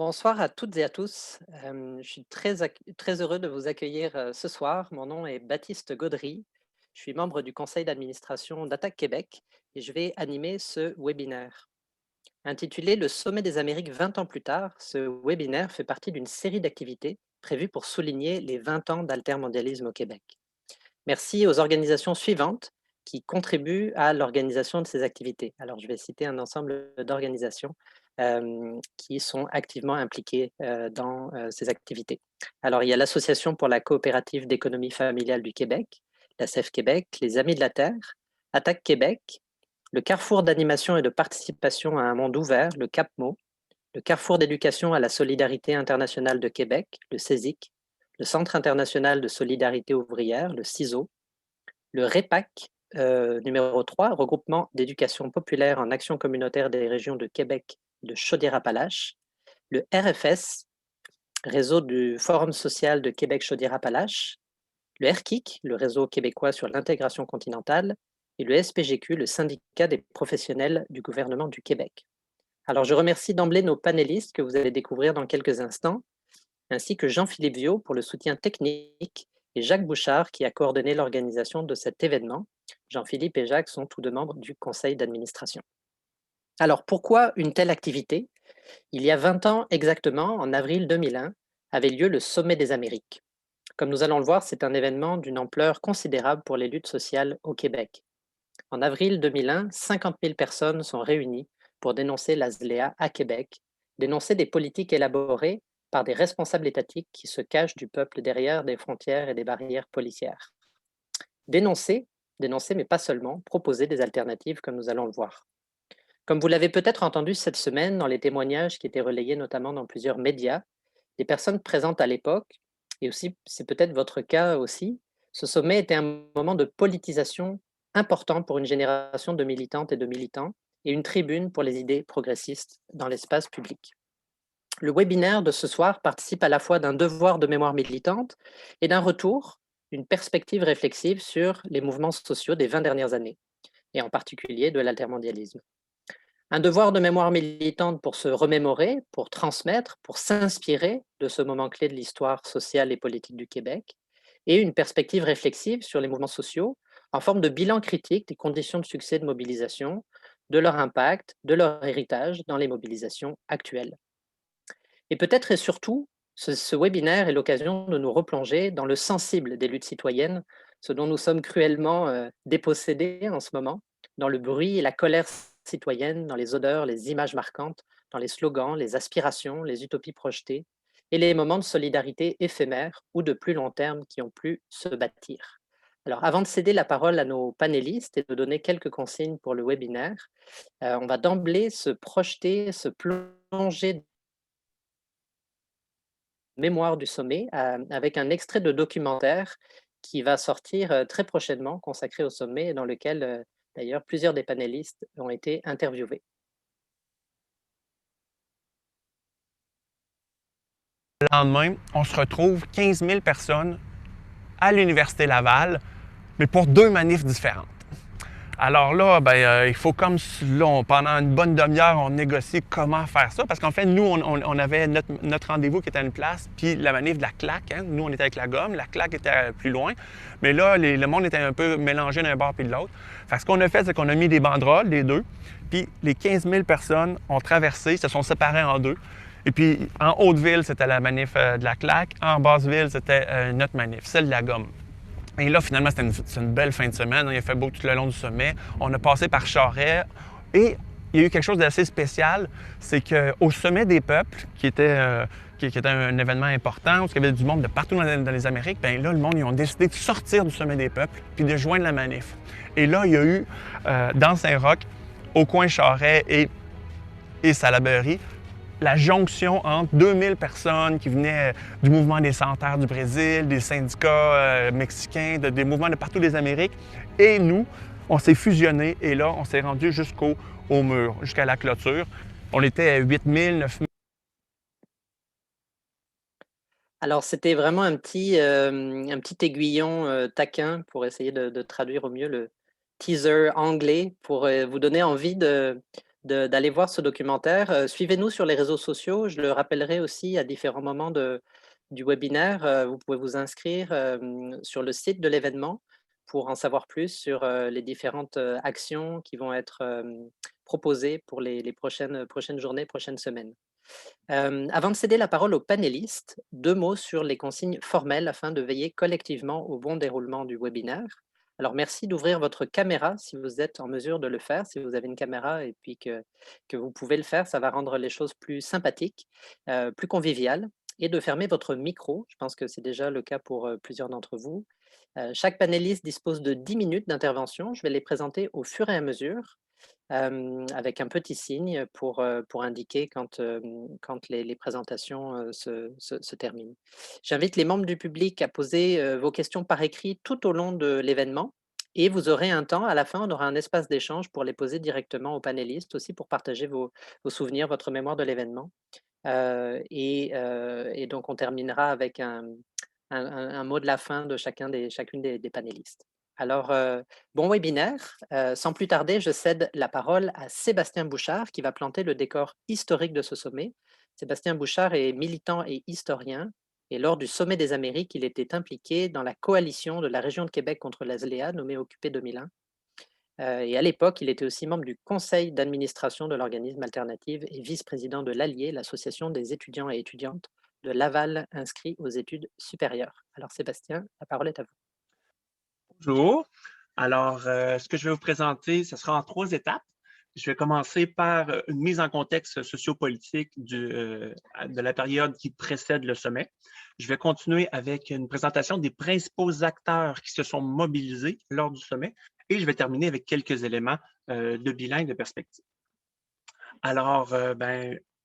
Bonsoir à toutes et à tous. Je suis très heureux de vous accueillir ce soir. Mon nom est Baptiste Gaudry. Je suis membre du conseil d'administration d'Attaque Québec et je vais animer ce webinaire. Intitulé Le sommet des Amériques 20 ans plus tard, ce webinaire fait partie d'une série d'activités prévues pour souligner les 20 ans d'altermondialisme au Québec. Merci aux organisations suivantes qui contribuent à l'organisation de ces activités. Alors, je vais citer un ensemble d'organisations qui sont activement impliquées dans ces activités. Alors, il y a l'Association pour la coopérative d'économie familiale du Québec, la CEF Québec, les Amis de la Terre, Attaque Québec, le Carrefour d'animation et de participation à un monde ouvert, le CAPMO, le Carrefour d'éducation à la solidarité internationale de Québec, le CESIC, le Centre international de solidarité ouvrière, le CISO, le REPAC, numéro 3, Regroupement d'éducation populaire en action communautaire des régions de Québec et de Chaudière-Appalaches, le RFS, Réseau du Forum social de Québec-Chaudière-Appalaches, le RKIC, le Réseau québécois sur l'intégration continentale, et le SPGQ, le syndicat des professionnels du gouvernement du Québec. Alors, je remercie d'emblée nos panélistes que vous allez découvrir dans quelques instants, ainsi que Jean-Philippe Viau pour le soutien technique et Jacques Bouchard qui a coordonné l'organisation de cet événement. Jean-Philippe et Jacques sont tous deux membres du conseil d'administration. Alors, pourquoi une telle activité? Il y a 20 ans exactement, en avril 2001, avait lieu le Sommet des Amériques. Comme nous allons le voir, c'est un événement d'une ampleur considérable pour les luttes sociales au Québec. En avril 2001, 50 000 personnes sont réunies pour dénoncer l'ASLEA à Québec, dénoncer des politiques élaborées par des responsables étatiques qui se cachent du peuple derrière des frontières et des barrières policières. Dénoncer, dénoncer, mais pas seulement, proposer des alternatives comme nous allons le voir. Comme vous l'avez peut-être entendu cette semaine dans les témoignages qui étaient relayés notamment dans plusieurs médias, les personnes présentes à l'époque, et aussi c'est peut-être votre cas aussi, ce sommet était un moment de politisation important pour une génération de militantes et de militants et une tribune pour les idées progressistes dans l'espace public. Le webinaire de ce soir participe à la fois d'un devoir de mémoire militante et d'un retour, une perspective réflexive sur les mouvements sociaux des 20 dernières années, et en particulier de l'altermondialisme. Un devoir de mémoire militante pour se remémorer, pour transmettre, pour s'inspirer de ce moment clé de l'histoire sociale et politique du Québec, et une perspective réflexive sur les mouvements sociaux en forme de bilan critique des conditions de succès de mobilisation, de leur impact, de leur héritage dans les mobilisations actuelles. Et peut-être et surtout, ce webinaire est l'occasion de nous replonger dans le sensible des luttes citoyennes, ce dont nous sommes cruellement dépossédés en ce moment, dans le bruit et la colère citoyenne, dans les odeurs, les images marquantes, dans les slogans, les aspirations, les utopies projetées, et les moments de solidarité éphémères ou de plus long terme qui ont pu se bâtir. Alors, avant de céder la parole à nos panélistes et de donner quelques consignes pour le webinaire, on va d'emblée se projeter, se plonger mémoire du sommet avec un extrait de documentaire qui va sortir très prochainement, consacré au sommet, et dans lequel d'ailleurs plusieurs des panélistes ont été interviewés. Le lendemain, on se retrouve 15 000 personnes à l'Université Laval, mais pour deux manifs différentes. Alors là, il faut comme là, pendant une bonne demi-heure, on négocie comment faire ça. Parce qu'en fait, nous, on avait notre rendez-vous qui était à une place, puis la manif de la CLAQ, hein, nous, on était avec la gomme, la CLAQ était plus loin. Mais là, le monde était un peu mélangé d'un bord puis de l'autre. Fait que ce qu'on a fait, c'est qu'on a mis des banderoles, les deux, puis les 15 000 personnes ont traversé, se sont séparées en deux. Et puis, en Haute-Ville, c'était la manif de la CLAQ. En Basse-Ville, c'était notre manif, celle de la gomme. Et là, finalement, c'était une belle fin de semaine. Il a fait beau tout le long du sommet. On a passé par Charest. Et il y a eu quelque chose d'assez spécial. C'est qu'au sommet des peuples, qui était un événement important, où il y avait du monde de partout dans les Amériques, bien là, le monde, ils ont décidé de sortir du sommet des peuples puis de joindre la manif. Et là, il y a eu, dans Saint-Roch, au coin Charest et Salaberry, la jonction entre 2000 personnes qui venaient du mouvement des Sans-Terre du Brésil, des syndicats mexicains, des mouvements de partout des Amériques. Et nous, on s'est fusionnés et là, on s'est rendu jusqu'au mur, jusqu'à la clôture. On était à 8000, 9000. Alors, c'était vraiment un petit aiguillon taquin pour essayer de traduire au mieux le teaser anglais pour vous donner envie d'aller voir ce documentaire. Suivez-nous sur les réseaux sociaux. Je le rappellerai aussi à différents moments du webinaire. Vous pouvez vous inscrire sur le site de l'événement pour en savoir plus sur les différentes actions qui vont être proposées pour les prochaines journées, prochaines semaines. Avant de céder la parole aux panélistes, 2 mots sur les consignes formelles afin de veiller collectivement au bon déroulement du webinaire. Alors merci d'ouvrir votre caméra si vous êtes en mesure de le faire, si vous avez une caméra et puis que vous pouvez le faire, ça va rendre les choses plus sympathiques, plus conviviales et de fermer votre micro. Je pense que c'est déjà le cas pour, plusieurs d'entre vous. Chaque panéliste dispose de 10 minutes d'intervention. Je vais les présenter au fur et à mesure avec un petit signe pour indiquer quand les présentations, se terminent. J'invite les membres du public à poser, vos questions par écrit tout au long de l'événement et vous aurez un temps à la fin, on aura un espace d'échange pour les poser directement aux panélistes, aussi pour partager vos souvenirs, votre mémoire de l'événement. Et donc on terminera avec un mot de la fin de chacune des panélistes. Alors, bon webinaire. Sans plus tarder, je cède la parole à Sébastien Bouchard qui va planter le décor historique de ce sommet. Sébastien Bouchard est militant et historien et lors du sommet des Amériques, il était impliqué dans la coalition de la région de Québec contre l'ASLEA, nommée Occupé 2001. Et à l'époque, il était aussi membre du conseil d'administration de l'organisme Alternative et vice-président de l'Allier, l'association des étudiants et étudiantes de Laval inscrits aux études supérieures. Alors Sébastien, la parole est à vous. Bonjour. Alors, ce que je vais vous présenter, ce sera en 3 étapes. Je vais commencer par une mise en contexte sociopolitique de la période qui précède le sommet. Je vais continuer avec une présentation des principaux acteurs qui se sont mobilisés lors du sommet et je vais terminer avec quelques éléments de bilan et de perspective. Alors,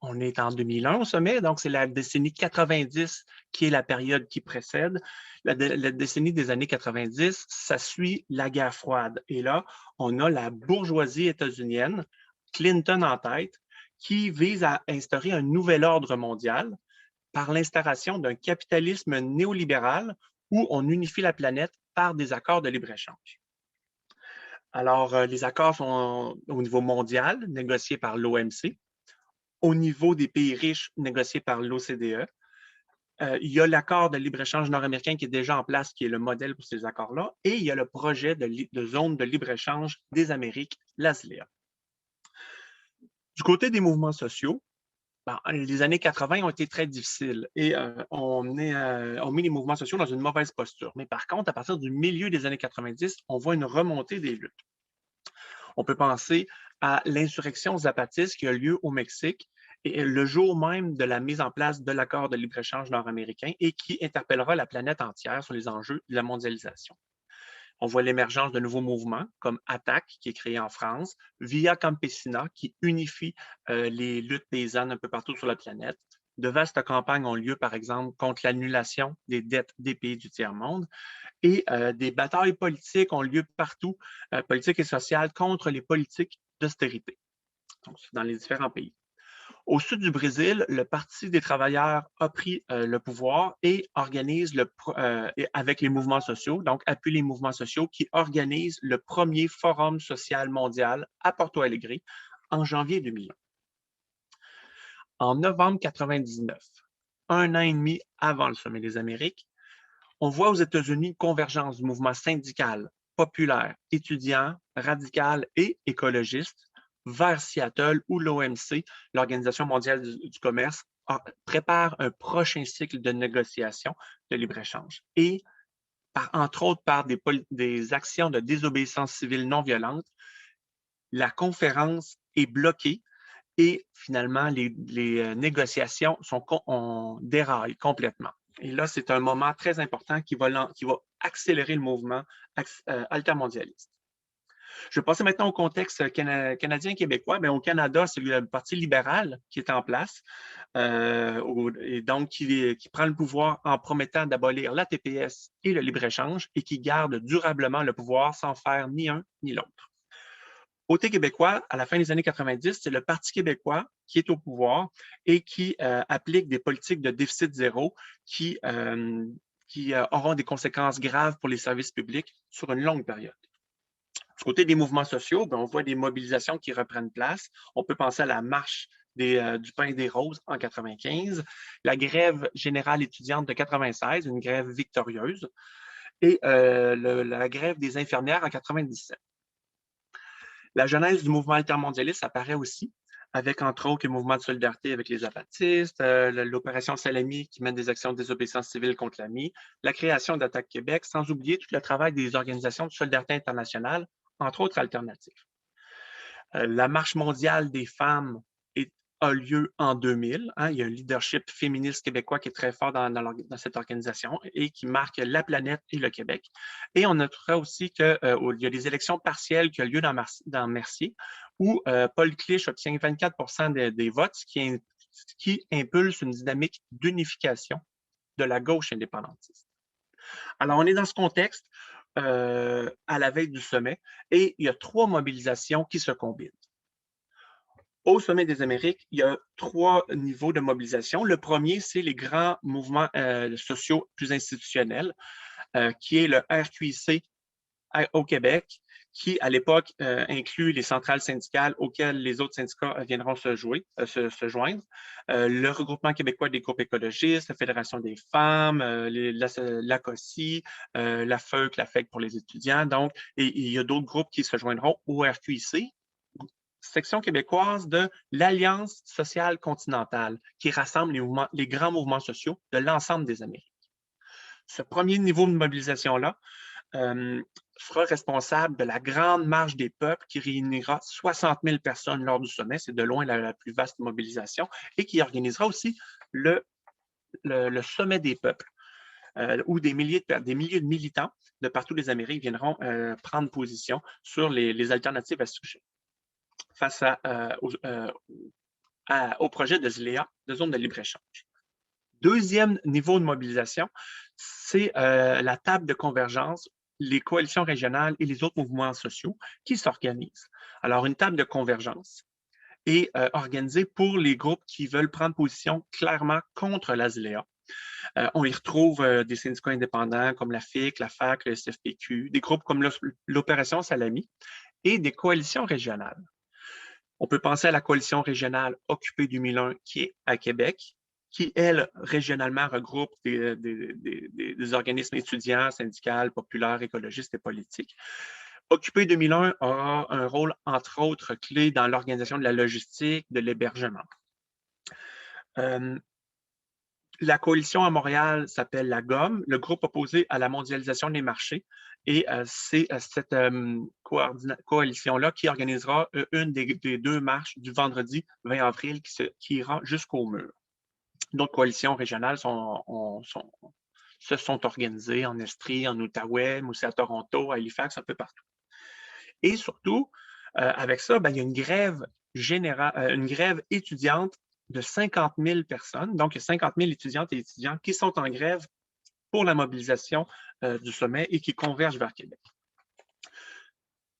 on est en 2001 au sommet, donc c'est la décennie 90 qui est la période qui précède. La décennie des années 90, ça suit la guerre froide. Et là, on a la bourgeoisie états-unienne, Clinton en tête, qui vise à instaurer un nouvel ordre mondial par l'instauration d'un capitalisme néolibéral où on unifie la planète par des accords de libre-échange. Alors, les accords sont au niveau mondial, négociés par l'OMC. Au niveau des pays riches, négociés par l'OCDE. Il y a l'accord de libre-échange nord-américain qui est déjà en place, qui est le modèle pour ces accords-là. Et il y a le projet de zone de libre-échange des Amériques, l'ASLEA. Du côté des mouvements sociaux, les années 80 ont été très difficiles et on mis les mouvements sociaux dans une mauvaise posture. Mais par contre, à partir du milieu des années 90, on voit une remontée des luttes. On peut penser à l'insurrection zapatiste qui a lieu au Mexique et le jour même de la mise en place de l'accord de libre-échange nord-américain et qui interpellera la planète entière sur les enjeux de la mondialisation. On voit l'émergence de nouveaux mouvements comme ATTAC, qui est créé en France, Via Campesina, qui unifie les luttes paysannes un peu partout sur la planète. De vastes campagnes ont lieu, par exemple, contre l'annulation des dettes des pays du tiers-monde. Et des batailles politiques ont lieu partout, politiques et sociales, contre les politiques d'austérité dans les différents pays. Au sud du Brésil, le Parti des travailleurs a pris le pouvoir et organise avec les mouvements sociaux, donc appuie les mouvements sociaux qui organisent le premier forum social mondial à Porto Alegre en janvier 2001. En novembre 99, un an et demi avant le sommet des Amériques, on voit aux États-Unis une convergence du mouvement syndical, populaire, étudiant, radical et écologiste vers Seattle où l'OMC, l'Organisation mondiale du commerce, prépare un prochain cycle de négociations de libre-échange. Et, entre autres, par des actions de désobéissance civile non violente, la conférence est bloquée et finalement, les négociations déraillent complètement. Et là, c'est un moment très important qui va accélérer le mouvement altermondialiste. Je vais passer maintenant au contexte canadien-québécois. Au Canada, c'est le Parti libéral qui est en place et donc qui prend le pouvoir en promettant d'abolir la TPS et le libre-échange et qui garde durablement le pouvoir sans faire ni un ni l'autre. Côté québécois, à la fin des années 90, c'est le Parti québécois qui est au pouvoir et qui applique des politiques de déficit zéro qui auront des conséquences graves pour les services publics sur une longue période. Du côté des mouvements sociaux, on voit des mobilisations qui reprennent place. On peut penser à la marche du pain et des roses en 95, la grève générale étudiante de 96, une grève victorieuse, et la grève des infirmières en 97. La genèse du mouvement altermondialiste apparaît aussi, avec entre autres le mouvement de solidarité avec les apatistes, l'opération Salami qui mène des actions de désobéissance civile contre l'AMI, la création d'Attaque Québec, sans oublier tout le travail des organisations de solidarité internationale, entre autres alternatives. La marche mondiale des femmes a lieu en 2000. Il y a un leadership féministe québécois qui est très fort dans cette organisation et qui marque la planète et le Québec. Et on notera aussi qu'il y a des élections partielles qui ont lieu dans Mercier, où Paul Clich obtient 24 des votes, ce qui impulse une dynamique d'unification de la gauche indépendantiste. Alors, on est dans ce contexte à la veille du sommet et il y a 3 mobilisations qui se combinent. Au Sommet des Amériques, il y a 3 niveaux de mobilisation. Le premier, c'est les grands mouvements sociaux plus institutionnels, qui est le RQIC au Québec, qui, à l'époque, inclut les centrales syndicales auxquelles les autres syndicats viendront se joindre. Le Regroupement québécois des groupes écologistes, la Fédération des femmes, la COSI, la FEUC, la FEC pour les étudiants. Donc, et il y a d'autres groupes qui se joindront au RQIC, section québécoise de l'Alliance sociale continentale, qui rassemble les grands mouvements sociaux de l'ensemble des Amériques. Ce premier niveau de mobilisation-là sera responsable de la grande marche des peuples qui réunira 60 000 personnes lors du sommet. C'est de loin la plus vaste mobilisation et qui organisera aussi le sommet des peuples, où des milliers de militants de partout les Amériques viendront prendre position sur les alternatives à ce sujet face au projet de ZLEA, de zone de libre-échange. Deuxième niveau de mobilisation, c'est la table de convergence, les coalitions régionales et les autres mouvements sociaux qui s'organisent. Alors, une table de convergence est organisée pour les groupes qui veulent prendre position clairement contre la ZLEA. On y retrouve des syndicats indépendants comme la FIC, la FAC, le SFPQ, des groupes comme l'Opération Salami et des coalitions régionales. On peut penser à la coalition régionale Occupé 2001 qui est à Québec, qui, elle, régionalement regroupe des organismes étudiants, syndicaux, populaires, écologistes et politiques. Occupé 2001 aura un rôle, entre autres, clé dans l'organisation de la logistique, de l'hébergement. La coalition à Montréal s'appelle la GOM, le groupe opposé à la mondialisation des marchés. Et c'est cette coalition-là qui organisera une des 2 marches du vendredi 20 avril qui ira jusqu'au mur. D'autres coalitions régionales se sont organisées en Estrie, en Outaouais, mais aussi à Toronto, à Halifax, un peu partout. Et surtout, avec ça, il y a une grève étudiante de 50 000 personnes. Donc, il y a 50 000 étudiantes et étudiants qui sont en grève pour la mobilisation du sommet et qui convergent vers Québec.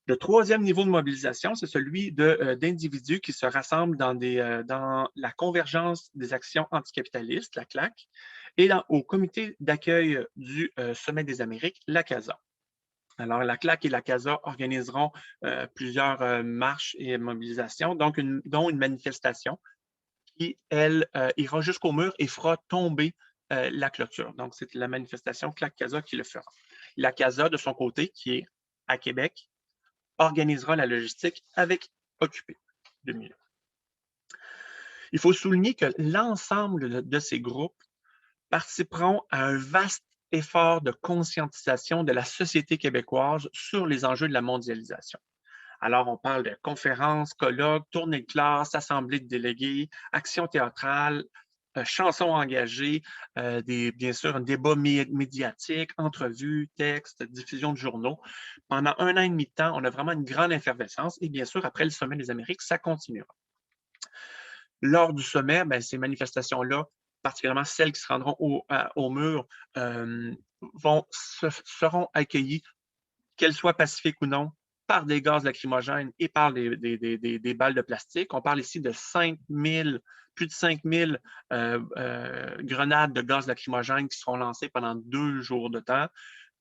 Le troisième niveau de mobilisation, c'est celui d'individus qui se rassemblent dans la convergence des actions anticapitalistes, la CLAC, et au comité d'accueil du Sommet des Amériques, la CASA. Alors, la CLAC et la CASA organiseront plusieurs marches et mobilisations, dont une manifestation qui, elle, ira jusqu'au mur et fera tomber la clôture. Donc, c'est la manifestation CLAC-CASA qui le fera. La CASA, de son côté, qui est à Québec, organisera la logistique avec Occupé 2000. Il faut souligner que l'ensemble de ces groupes participeront à un vaste effort de conscientisation de la société québécoise sur les enjeux de la mondialisation. Alors, on parle de conférences, colloques, tournées de classe, assemblées de délégués, actions théâtrales, chansons engagées, bien sûr, un débat médiatique, entrevues, textes, diffusion de journaux. Pendant 1 an et demi de temps, on a vraiment une grande effervescence et bien sûr, après le Sommet des Amériques, ça continuera. Lors du sommet, ces manifestations-là, particulièrement celles qui se rendront au mur, seront accueillies, qu'elles soient pacifiques ou non, par des gaz lacrymogènes et par des balles de plastique. On parle ici de plus de 5 000 grenades de gaz lacrymogène qui seront lancées pendant 2 jours de temps,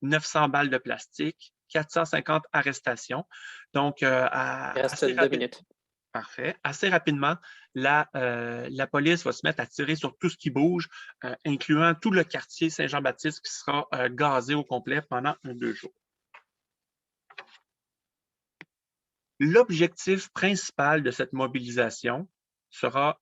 900 balles de plastique, 450 arrestations. Donc, Il reste assez 2 minutes. Parfait. Assez rapidement, la police va se mettre à tirer sur tout ce qui bouge, incluant tout le quartier Saint-Jean-Baptiste qui sera gazé au complet pendant 2 jours. L'objectif principal de cette mobilisation sera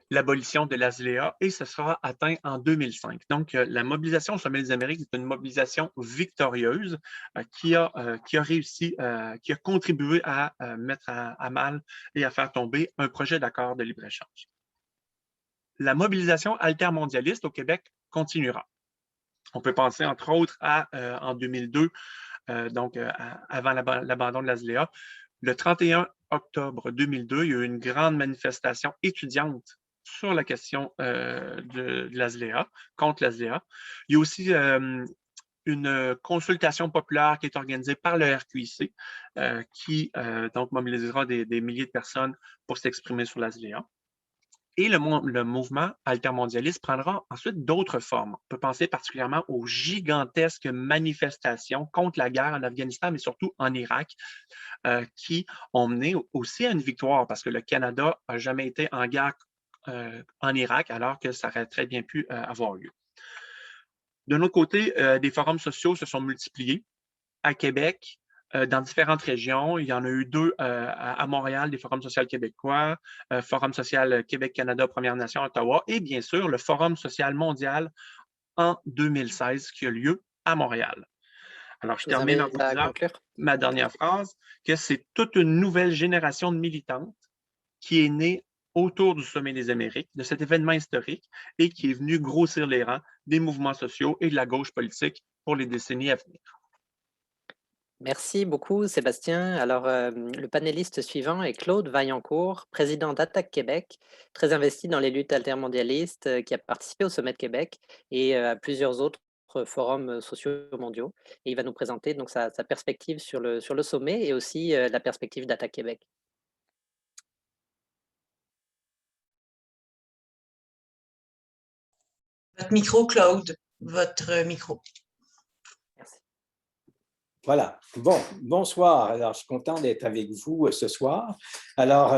l'abolition de l'ASLEA et ce sera atteint en 2005. Donc, la mobilisation au Sommet des Amériques est une mobilisation victorieuse qui a réussi, qui a contribué à mettre à mal et à faire tomber un projet d'accord de libre-échange. La mobilisation altermondialiste au Québec continuera. On peut penser, entre autres, en 2002, avant l'abandon de l'ASLEA. Le 31 octobre 2002, il y a eu une grande manifestation étudiante sur la question de l'ASLEA, contre l'ASLEA. Il y a aussi une consultation populaire qui est organisée par le RQIC, qui donc mobilisera des milliers de personnes pour s'exprimer sur l'ASLEA. Et le mouvement altermondialiste prendra ensuite d'autres formes. On peut penser particulièrement aux gigantesques manifestations contre la guerre en Afghanistan, mais surtout en Irak, qui ont mené aussi à une victoire parce que le Canada n'a jamais été en guerre en Irak, alors que ça aurait très bien pu avoir lieu. De notre côté, des forums sociaux se sont multipliés à Québec, dans différentes régions. Il y en a eu 2 à Montréal, des forums sociaux québécois, Forum social Québec-Canada, Premières Nations, Ottawa, et bien sûr, le Forum social mondial en 2016 qui a lieu à Montréal. Alors, je termine en vous disant ma dernière phrase, que c'est toute une nouvelle génération de militantes qui est née autour du Sommet des Amériques, de cet événement historique, et qui est venu grossir les rangs des mouvements sociaux et de la gauche politique pour les décennies à venir. Merci beaucoup, Sébastien. Alors, le panéliste suivant est Claude Vaillancourt, président d'Attaque Québec, très investi dans les luttes altermondialistes, qui a participé au Sommet de Québec et à plusieurs autres forums sociaux mondiaux. Et il va nous présenter donc sa perspective sur le sommet et aussi la perspective d'Attaque Québec. Votre micro, Claude, votre micro. Merci. Voilà. Bon, bonsoir. Alors, je suis content d'être avec vous ce soir. Alors,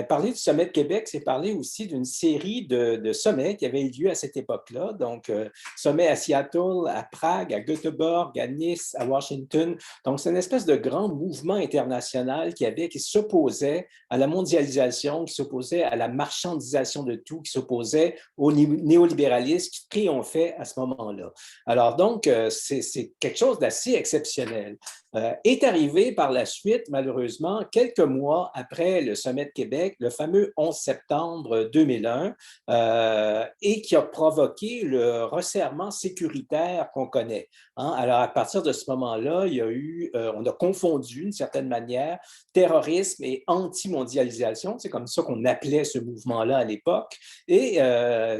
parler du Sommet de Québec, c'est parler aussi d'une série de sommets qui avaient eu lieu à cette époque-là. Donc, sommet à Seattle, à Prague, à Göteborg, à Nice, à Washington. Donc, c'est une espèce de grand mouvement international qui s'opposait à la mondialisation, qui s'opposait à la marchandisation de tout, qui s'opposait au néolibéralisme qui triomphait à ce moment-là. Alors, donc, c'est quelque chose d'assez exceptionnel. Est arrivé par la suite, malheureusement, quelques mois après le Sommet de Québec, le fameux 11 septembre 2001, et qui a provoqué le resserrement sécuritaire qu'on connaît. Hein? Alors, à partir de ce moment-là, il y a eu, on a confondu, d'une certaine manière, terrorisme et anti-mondialisation. C'est comme ça qu'on appelait ce mouvement-là à l'époque. Et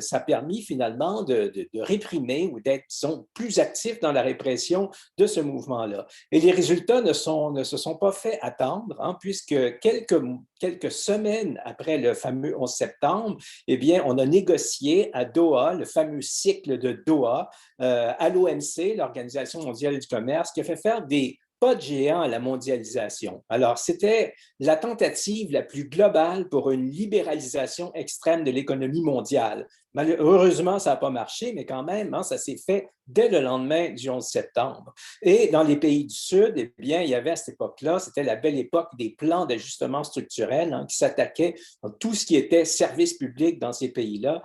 ça a permis finalement de réprimer ou d'être, disons, plus actif dans la répression de ce mouvement-là. Et les résultats ne se sont pas fait attendre, hein, puisque quelques semaines après le fameux 11 septembre, eh bien, on a négocié à Doha, le fameux cycle de Doha, à l'OMC, l'Organisation mondiale du commerce, qui a fait faire des pas de géant à la mondialisation. Alors, c'était la tentative la plus globale pour une libéralisation extrême de l'économie mondiale. Heureusement, ça n'a pas marché, mais quand même, hein, ça s'est fait dès le lendemain du 11 septembre. Et dans les pays du Sud, eh bien, il y avait à cette époque-là, c'était la belle époque des plans d'ajustement structurel, hein, qui s'attaquaient à tout ce qui était service public dans ces pays-là,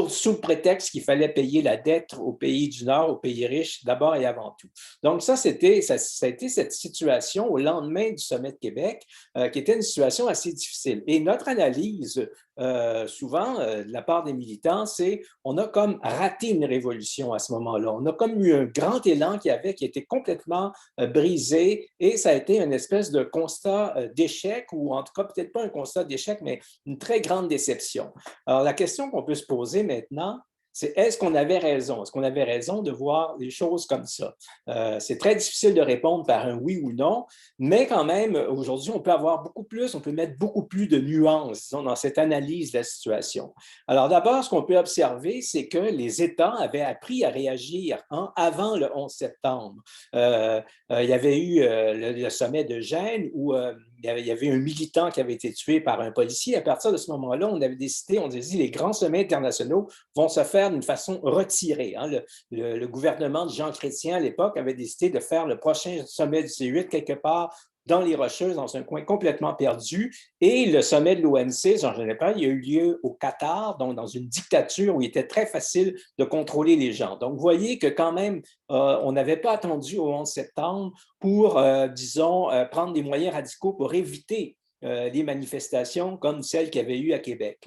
sous le prétexte qu'il fallait payer la dette aux pays du Nord, aux pays riches, d'abord et avant tout. Donc ça a été cette situation au lendemain du Sommet de Québec, qui était une situation assez difficile. Et notre analyse, souvent, de la part des militants, c'est on a comme raté une révolution à ce moment-là. On a comme eu un grand élan qui était complètement brisé, et ça a été une espèce de constat d'échec, ou en tout cas, peut-être pas un constat d'échec, mais une très grande déception. Alors, la question qu'on peut se poser maintenant, c'est est-ce qu'on avait raison? Est-ce qu'on avait raison de voir les choses comme ça? C'est très difficile de répondre par un oui ou non, mais quand même, aujourd'hui, on peut avoir beaucoup plus, on peut mettre beaucoup plus de nuances, disons, dans cette analyse de la situation. Alors d'abord, ce qu'on peut observer, c'est que les États avaient appris à réagir avant le 11 septembre. Il y avait eu le sommet de Gênes où il y avait un militant qui avait été tué par un policier. À partir de ce moment-là, on avait décidé, on a dit, les grands sommets internationaux vont se faire d'une façon retirée. Le gouvernement de Jean Chrétien, à l'époque, avait décidé de faire le prochain sommet du C8 quelque part dans les Rocheuses, dans un coin complètement perdu. Et le sommet de l'OMC, j'en ai parlé, il a eu lieu au Qatar, donc dans une dictature où il était très facile de contrôler les gens. Donc, vous voyez que quand même, on n'avait pas attendu au 11 septembre pour, disons, prendre des moyens radicaux pour éviter les manifestations comme celles qu'il y avait eu à Québec.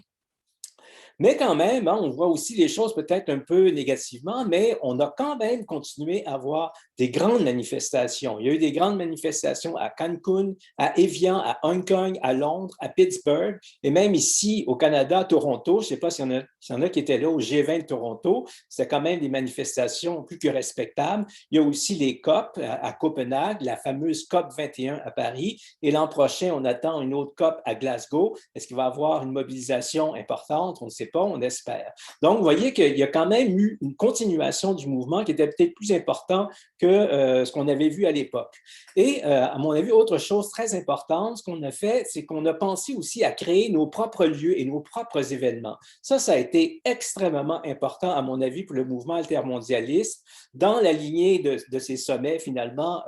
Mais quand même, on voit aussi les choses peut-être un peu négativement, mais on a quand même continué à avoir des grandes manifestations. Il y a eu des grandes manifestations à Cancun, à Evian, à Hong Kong, à Londres, à Pittsburgh, et même ici au Canada, à Toronto. Je ne sais pas s'il y en a qui étaient là au G20 de Toronto. C'était quand même des manifestations plus que respectables. Il y a aussi les COP à Copenhague, la fameuse COP 21 à Paris, et l'an prochain, on attend une autre COP à Glasgow. Est-ce qu'il va y avoir une mobilisation importante? On ne sait pas, on espère. Donc, vous voyez qu'il y a quand même eu une continuation du mouvement qui était peut-être plus important que ce qu'on avait vu à l'époque. Et à mon avis, autre chose très importante, ce qu'on a fait, c'est qu'on a pensé aussi à créer nos propres lieux et nos propres événements. Ça a été extrêmement important, à mon avis, pour le mouvement altermondialiste, dans la lignée de ces sommets, finalement,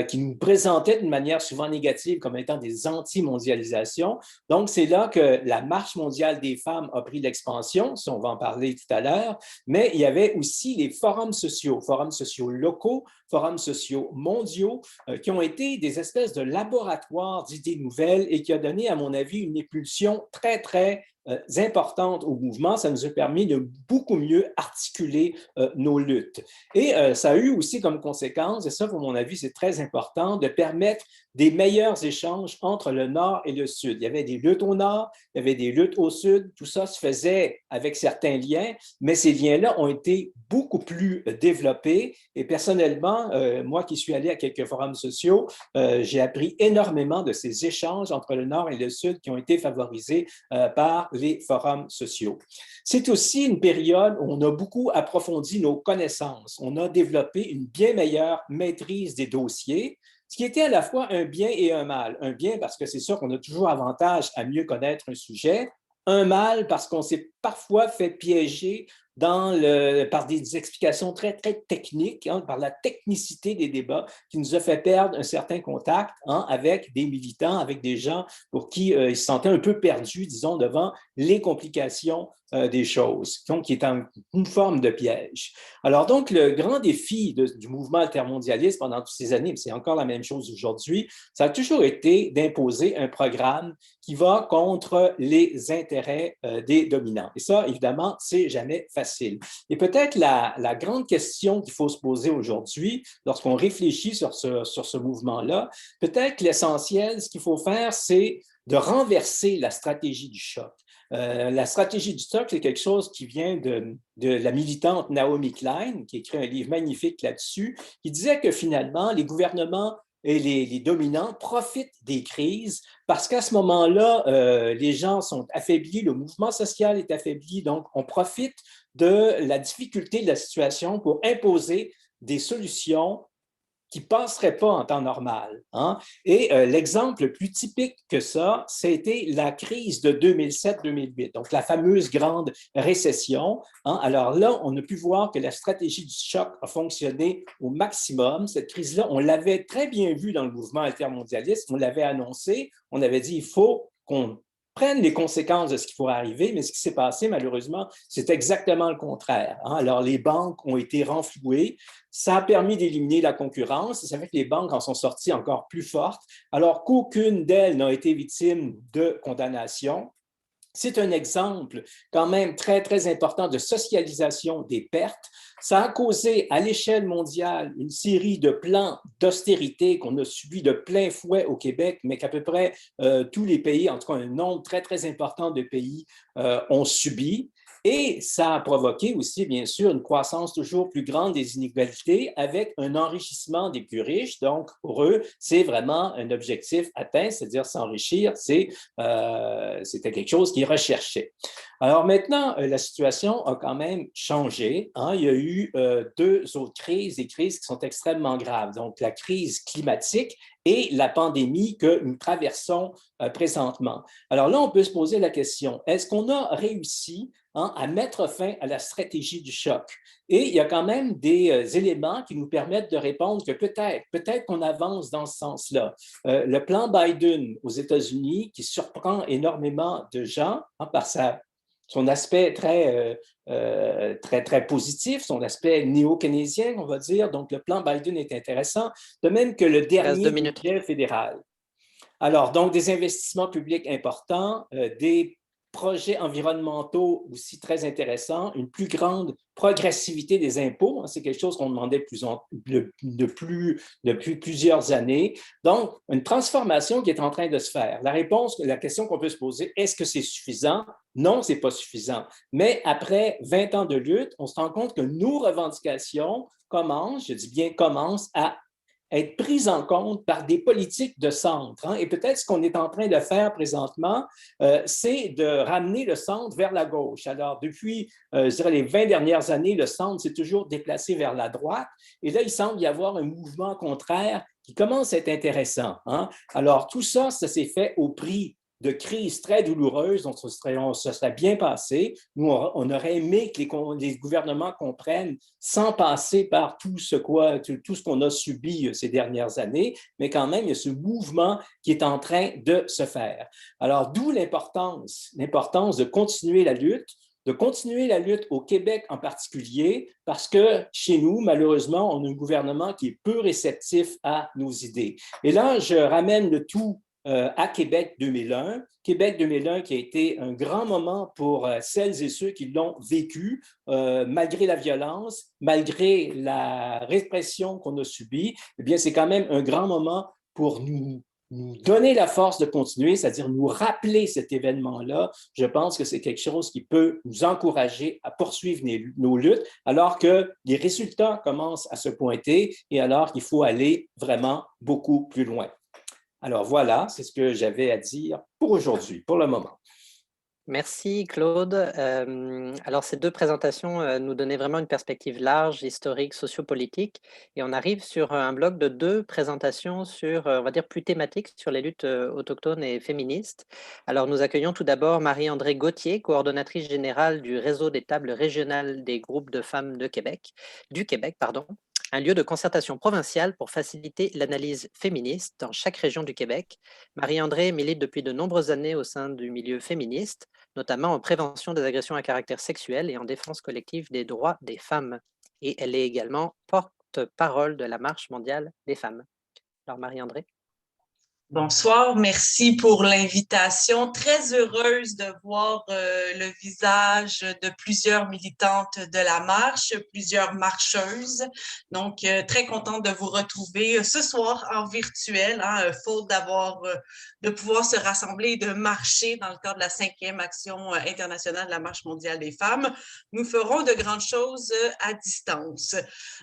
qui nous présentaient d'une manière souvent négative comme étant des anti-mondialisations. Donc, c'est là que la Marche mondiale des femmes a pris l'expansion, si on va en parler tout à l'heure, mais il y avait aussi les forums sociaux locaux, forums sociaux mondiaux, qui ont été des espèces de laboratoires d'idées nouvelles et qui a donné, à mon avis, une impulsion très, très importante au mouvement. Ça nous a permis de beaucoup mieux articuler nos luttes. Et ça a eu aussi comme conséquence, et ça, pour mon avis, c'est très important, de permettre des meilleurs échanges entre le Nord et le Sud. Il y avait des luttes au Nord, il y avait des luttes au Sud, tout ça se faisait avec certains liens, mais ces liens-là ont été beaucoup plus développés. Et personnellement, moi qui suis allé à quelques forums sociaux, j'ai appris énormément de ces échanges entre le Nord et le Sud qui ont été favorisés par les forums sociaux. C'est aussi une période où on a beaucoup approfondi nos connaissances. On a développé une bien meilleure maîtrise des dossiers, ce qui était à la fois un bien et un mal. Un bien parce que c'est sûr qu'on a toujours avantage à mieux connaître un sujet. Un mal parce qu'on s'est parfois fait piéger par des explications très, très techniques, par la technicité des débats qui nous a fait perdre un certain contact avec des militants, avec des gens pour qui ils se sentaient un peu perdus, disons, devant les complications des choses, donc qui est une forme de piège. Alors donc, le grand défi du mouvement altermondialiste pendant toutes ces années, c'est encore la même chose aujourd'hui, ça a toujours été d'imposer un programme qui va contre les intérêts des dominants. Et ça, évidemment, c'est jamais facile. Et peut-être la grande question qu'il faut se poser aujourd'hui, lorsqu'on réfléchit sur ce mouvement-là, peut-être que l'essentiel, ce qu'il faut faire, c'est de renverser la stratégie du choc. La stratégie du choc, c'est quelque chose qui vient de la militante Naomi Klein, qui a écrit un livre magnifique là-dessus, qui disait que finalement, les gouvernements et les dominants profitent des crises parce qu'à ce moment-là, les gens sont affaiblis, le mouvement social est affaibli, donc on profite de la difficulté de la situation pour imposer des solutions qui ne passeraient pas en temps normal. Et l'exemple le plus typique que ça, c'était la crise de 2007-2008, donc la fameuse grande récession. Alors là, on a pu voir que la stratégie du choc a fonctionné au maximum. Cette crise-là, on l'avait très bien vue dans le mouvement altermondialiste, on l'avait annoncé, on avait dit il faut qu'on prennent les conséquences de ce qui pourrait arriver, mais ce qui s'est passé, malheureusement, c'est exactement le contraire. Alors, les banques ont été renflouées, ça a permis d'éliminer la concurrence, et ça fait que les banques en sont sorties encore plus fortes, alors qu'aucune d'elles n'a été victime de condamnation. C'est un exemple quand même très, très important de socialisation des pertes. Ça a causé à l'échelle mondiale une série de plans d'austérité qu'on a subis de plein fouet au Québec, mais qu'à peu près tous les pays, en tout cas un nombre très, très important de pays, ont subi. Et ça a provoqué aussi, bien sûr, une croissance toujours plus grande des inégalités avec un enrichissement des plus riches. Donc, pour eux, c'est vraiment un objectif atteint, c'est-à-dire s'enrichir, c'était quelque chose qu'ils recherchaient. Alors maintenant, la situation a quand même changé. Hein. Il y a eu deux autres crises, des crises qui sont extrêmement graves. Donc, la crise climatique et la pandémie que nous traversons présentement. Alors là, on peut se poser la question, est-ce qu'on a réussi à mettre fin à la stratégie du choc? Et il y a quand même des éléments qui nous permettent de répondre que peut-être qu'on avance dans ce sens-là. Le plan Biden aux États-Unis, qui surprend énormément de gens par son aspect très positif, son aspect néo-keynésien, on va dire. Donc, le plan Biden est intéressant, de même que le dernier budget fédéral. Alors, donc, des investissements publics importants, des projets environnementaux aussi très intéressants, une plus grande progressivité des impôts, c'est quelque chose qu'on demandait depuis plusieurs années. Donc, une transformation qui est en train de se faire. La question qu'on peut se poser, est-ce que c'est suffisant? Non, ce n'est pas suffisant. Mais après 20 ans de lutte, on se rend compte que nos revendications commencent, je dis bien commencent, à être prises en compte par des politiques de centre. Hein. Et peut-être ce qu'on est en train de faire présentement, c'est de ramener le centre vers la gauche. Alors, depuis, je dirais, les 20 dernières années, le centre s'est toujours déplacé vers la droite. Et là, il semble y avoir un mouvement contraire qui commence à être intéressant. Hein. Alors, tout ça, ça s'est fait au prix de crises très douloureuses, donc ça serait bien passé. Nous, on aurait aimé que les gouvernements comprennent sans passer par tout ce qu'on a subi ces dernières années, mais quand même, il y a ce mouvement qui est en train de se faire. Alors, d'où l'importance de continuer la lutte au Québec en particulier, parce que chez nous, malheureusement, on a un gouvernement qui est peu réceptif à nos idées. Et là, je ramène le tout à Québec 2001. Québec 2001 qui a été un grand moment pour celles et ceux qui l'ont vécu, malgré la violence, malgré la répression qu'on a subie. Eh bien, c'est quand même un grand moment pour nous donner la force de continuer, c'est-à-dire nous rappeler cet événement-là. Je pense que c'est quelque chose qui peut nous encourager à poursuivre nos luttes, alors que les résultats commencent à se pointer et alors qu'il faut aller vraiment beaucoup plus loin. Alors voilà, c'est ce que j'avais à dire pour aujourd'hui, pour le moment. Merci Claude. Alors ces deux présentations nous donnaient vraiment une perspective large, historique, sociopolitique, et on arrive sur un bloc de deux présentations sur, on va dire, plus thématiques sur les luttes autochtones et féministes. Alors nous accueillons tout d'abord Marie-Andrée Gauthier, coordonnatrice générale du réseau des tables régionales des groupes de femmes du Québec, un lieu de concertation provinciale pour faciliter l'analyse féministe dans chaque région du Québec. Marie-Andrée milite depuis de nombreuses années au sein du milieu féministe, notamment en prévention des agressions à caractère sexuel et en défense collective des droits des femmes. Et elle est également porte-parole de la Marche mondiale des femmes. Alors Marie-Andrée. Bonsoir, merci pour l'invitation. Très heureuse de voir le visage de plusieurs militantes de la marche, plusieurs marcheuses. Donc, très contente de vous retrouver ce soir en virtuel, faute de pouvoir se rassembler et de marcher dans le cadre de la 5e action internationale de la Marche mondiale des femmes. Nous ferons de grandes choses à distance.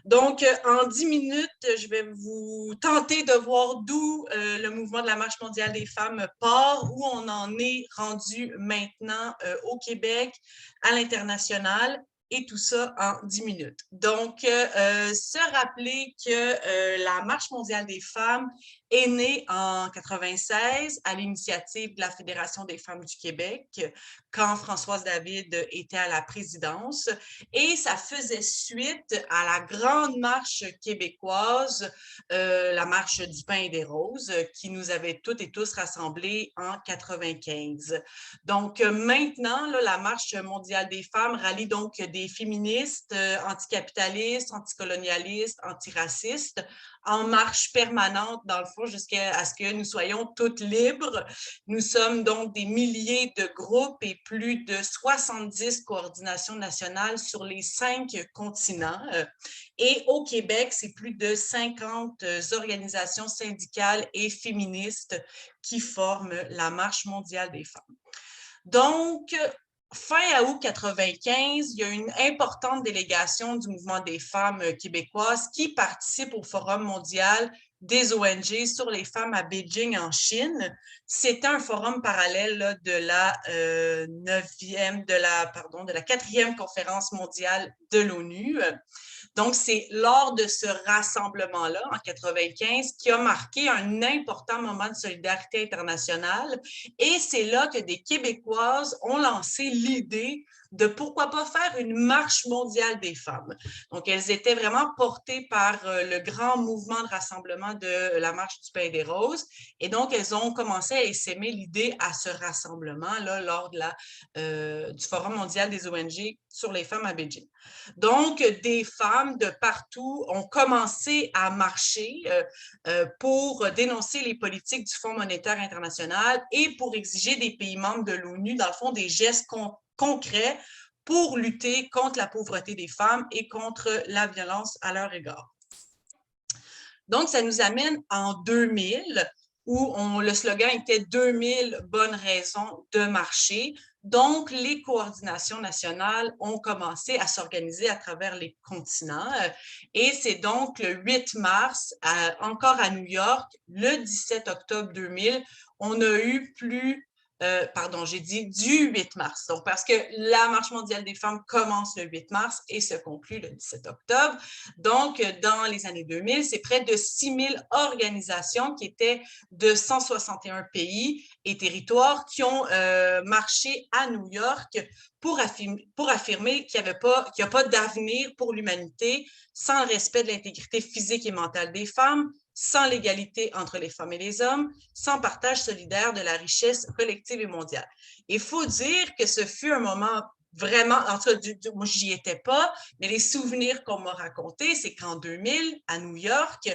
Donc, en 10 minutes, je vais vous tenter de voir d'où le mouvement de la Marche mondiale des femmes part, où on en est rendu maintenant au Québec, à l'international, et tout ça en 10 minutes. Donc, se rappeler que la Marche mondiale des femmes est née en 1996 à l'initiative de la Fédération des femmes du Québec, quand Françoise David était à la présidence, et ça faisait suite à la grande marche québécoise, la marche du pain et des roses, qui nous avait toutes et tous rassemblés en 1995. Donc maintenant, là, la Marche mondiale des femmes rallie donc des féministes, anticapitalistes, anticolonialistes, antiracistes, en marche permanente, dans le fond, jusqu'à ce que nous soyons toutes libres. Nous sommes donc des milliers de groupes et plus de 70 coordinations nationales sur les 5 continents. Et au Québec, c'est plus de 50 organisations syndicales et féministes qui forment la Marche mondiale des femmes. Donc, fin août 95, il y a une importante délégation du mouvement des femmes québécoises qui participe au Forum mondial des ONG sur les femmes à Beijing, en Chine. C'était un forum parallèle là, de la de la 4e conférence mondiale de l'ONU. Donc, c'est lors de ce rassemblement-là, en 95, qui a marqué un important moment de solidarité internationale. Et c'est là que des Québécoises ont lancé l'idée de pourquoi pas faire une marche mondiale des femmes. Donc, elles étaient vraiment portées par le grand mouvement de rassemblement de la Marche du Pays des Roses. Et donc, elles ont commencé à essaimer l'idée à ce rassemblement-là lors de du Forum mondial des ONG sur les femmes à Beijing. Donc, des femmes de partout ont commencé à marcher pour dénoncer les politiques du Fonds monétaire international et pour exiger des pays membres de l'ONU, dans le fond, des gestes concrets pour lutter contre la pauvreté des femmes et contre la violence à leur égard. Donc, ça nous amène en 2000, où le slogan était « 2000 bonnes raisons de marcher ». Donc, les coordinations nationales ont commencé à s'organiser à travers les continents. Et c'est donc le 8 mars, encore à New York, le 17 octobre 2000, on a eu j'ai dit du 8 mars. Donc, parce que la Marche mondiale des femmes commence le 8 mars et se conclut le 17 octobre. Donc, dans les années 2000, c'est près de 6000 organisations qui étaient de 161 pays et territoires qui ont marché à New York pour affirmer qu'il n'y a pas d'avenir pour l'humanité sans le respect de l'intégrité physique et mentale des femmes, sans l'égalité entre les femmes et les hommes, sans partage solidaire de la richesse collective et mondiale. Il faut dire que ce fut un moment vraiment, en tout cas, moi, j'y étais pas, mais les souvenirs qu'on m'a racontés, c'est qu'en 2000, à New York,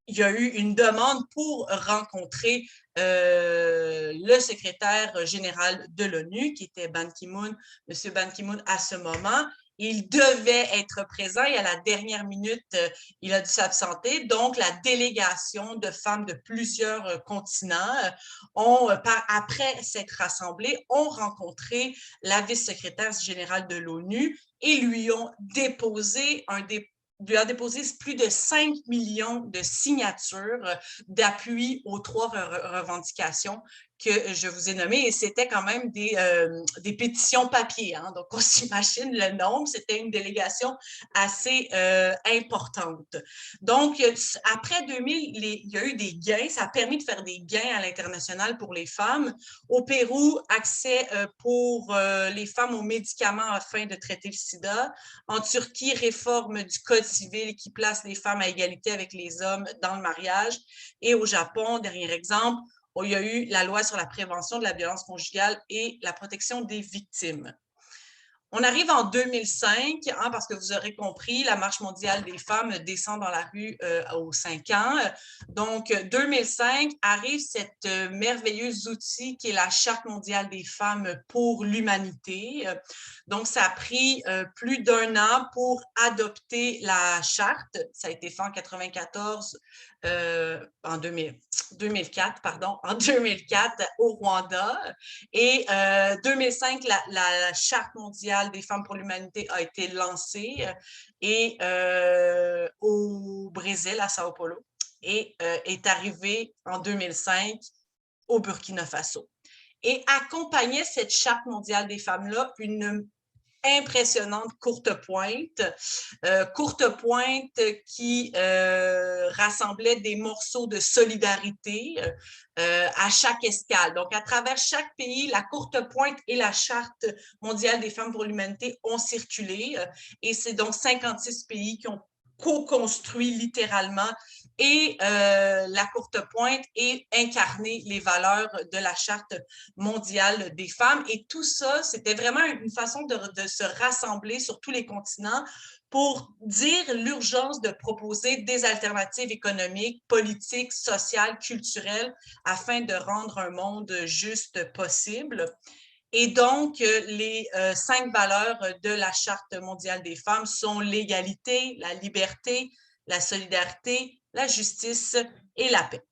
il y a eu une demande pour rencontrer le secrétaire général de l'ONU, qui était Ban Ki-moon, M. Ban Ki-moon à ce moment. Il devait être présent et à la dernière minute, il a dû s'absenter. Donc, la délégation de femmes de plusieurs continents après s'être rassemblées, ont rencontré la vice-secrétaire générale de l'ONU et lui a déposé plus de 5 millions de signatures d'appui aux 3 revendications que je vous ai nommées. Et c'était quand même des pétitions papier. Hein? Donc, on s'imagine le nombre. C'était une délégation assez importante. Donc, après 2000, il y a eu des gains. Ça a permis de faire des gains à l'international pour les femmes. Au Pérou, accès pour les femmes aux médicaments afin de traiter le sida. En Turquie, réforme du Code civil qui place les femmes à égalité avec les hommes dans le mariage. Et au Japon, dernier exemple, il y a eu la loi sur la prévention de la violence conjugale et la protection des victimes. On arrive en 2005, hein, parce que vous aurez compris, la Marche mondiale des femmes descend dans la rue aux 5 ans. Donc, 2005 arrive cet merveilleux outil qui est la Charte mondiale des femmes pour l'humanité. Donc, ça a pris plus d'1 an pour adopter la charte. Ça a été fait en 94, en 2004 au Rwanda. Et 2005, la Charte mondiale des femmes pour l'humanité a été lancée et au Brésil, à Sao Paulo, et est arrivée en 2005 au Burkina Faso. Et accompagnait cette Charte mondiale des femmes-là une impressionnante courte pointe qui rassemblait des morceaux de solidarité à chaque escale. Donc, à travers chaque pays, la courte pointe et la Charte mondiale des femmes pour l'humanité ont circulé et c'est donc 56 pays qui ont co-construit littéralement et la courte pointe et incarner les valeurs de la Charte mondiale des femmes. Et tout ça, c'était vraiment une façon de se rassembler sur tous les continents pour dire l'urgence de proposer des alternatives économiques, politiques, sociales, culturelles, afin de rendre un monde juste possible. Et donc, les 5 valeurs de la Charte mondiale des femmes sont l'égalité, la liberté, la solidarité, la justice et la paix.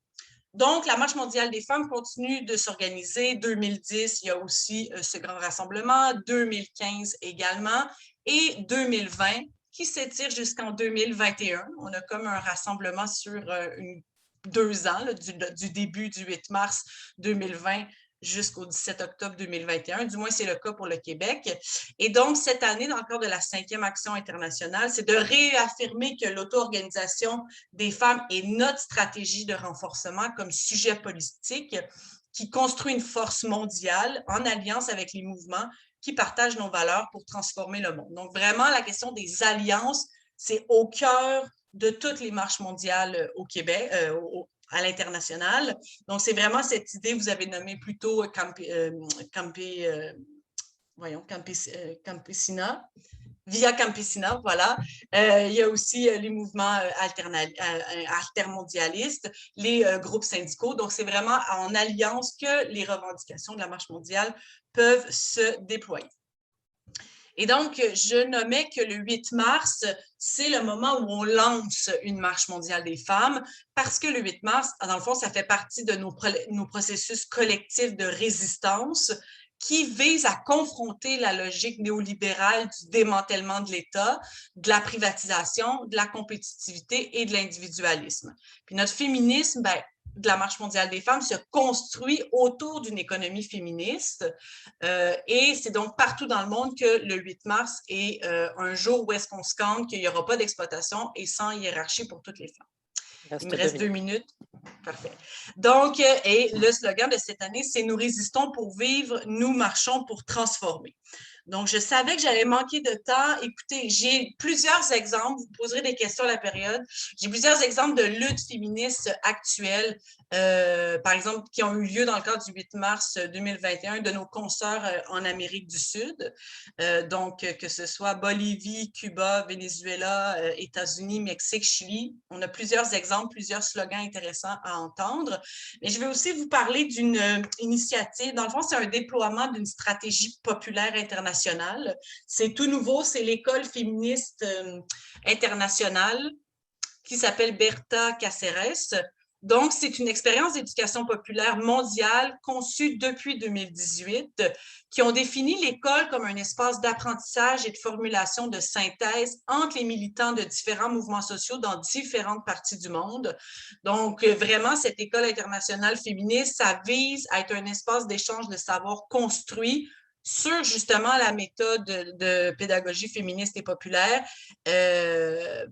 Donc, la Marche mondiale des femmes continue de s'organiser. 2010, il y a aussi ce grand rassemblement, 2015 également, et 2020 qui s'étire jusqu'en 2021. On a comme un rassemblement sur 2 ans, là, du début du 8 mars 2020 jusqu'au 17 octobre 2021. Du moins, c'est le cas pour le Québec. Et donc, cette année, dans le cadre de la 5e Action internationale, c'est de réaffirmer que l'auto-organisation des femmes est notre stratégie de renforcement comme sujet politique qui construit une force mondiale en alliance avec les mouvements qui partagent nos valeurs pour transformer le monde. Donc, vraiment, la question des alliances, c'est au cœur de toutes les marches mondiales au Québec, à l'international. Donc, c'est vraiment cette idée, vous avez nommé plutôt Campesina, Via Campesina, voilà. Il y a aussi les mouvements altermondialistes, les groupes syndicaux. Donc, c'est vraiment en alliance que les revendications de la marche mondiale peuvent se déployer. Et donc, je nommais que le 8 mars, c'est le moment où on lance une marche mondiale des femmes parce que le 8 mars, dans le fond, ça fait partie de nos processus collectifs de résistance qui visent à confronter la logique néolibérale du démantèlement de l'État, de la privatisation, de la compétitivité et de l'individualisme. Puis notre féminisme, de la Marche mondiale des femmes se construit autour d'une économie féministe et c'est donc partout dans le monde que le 8 mars est un jour où est-ce qu'on scande qu'il n'y aura pas d'exploitation et sans hiérarchie pour toutes les femmes. Il me reste 2 minutes. Parfait. Donc, et le slogan de cette année, c'est « Nous résistons pour vivre, nous marchons pour transformer ». Donc, je savais que j'allais manquer de temps. Écoutez, j'ai plusieurs exemples. Vous poserez des questions à la période. J'ai plusieurs exemples de luttes féministes actuelles, par exemple, qui ont eu lieu dans le cadre du 8 mars 2021 de nos consoeurs en Amérique du Sud. Donc, que ce soit Bolivie, Cuba, Venezuela, États-Unis, Mexique, Chili. On a plusieurs exemples, plusieurs slogans intéressants à entendre. Mais je vais aussi vous parler d'une initiative. Dans le fond, c'est un déploiement d'une stratégie populaire internationale. C'est tout nouveau, c'est l'école féministe internationale qui s'appelle Berta Cáceres. Donc, c'est une expérience d'éducation populaire mondiale conçue depuis 2018 qui ont défini l'école comme un espace d'apprentissage et de formulation de synthèse entre les militants de différents mouvements sociaux dans différentes parties du monde. Donc, vraiment, cette école internationale féministe, ça vise à être un espace d'échange de savoir construit sur justement la méthode de pédagogie féministe et populaire.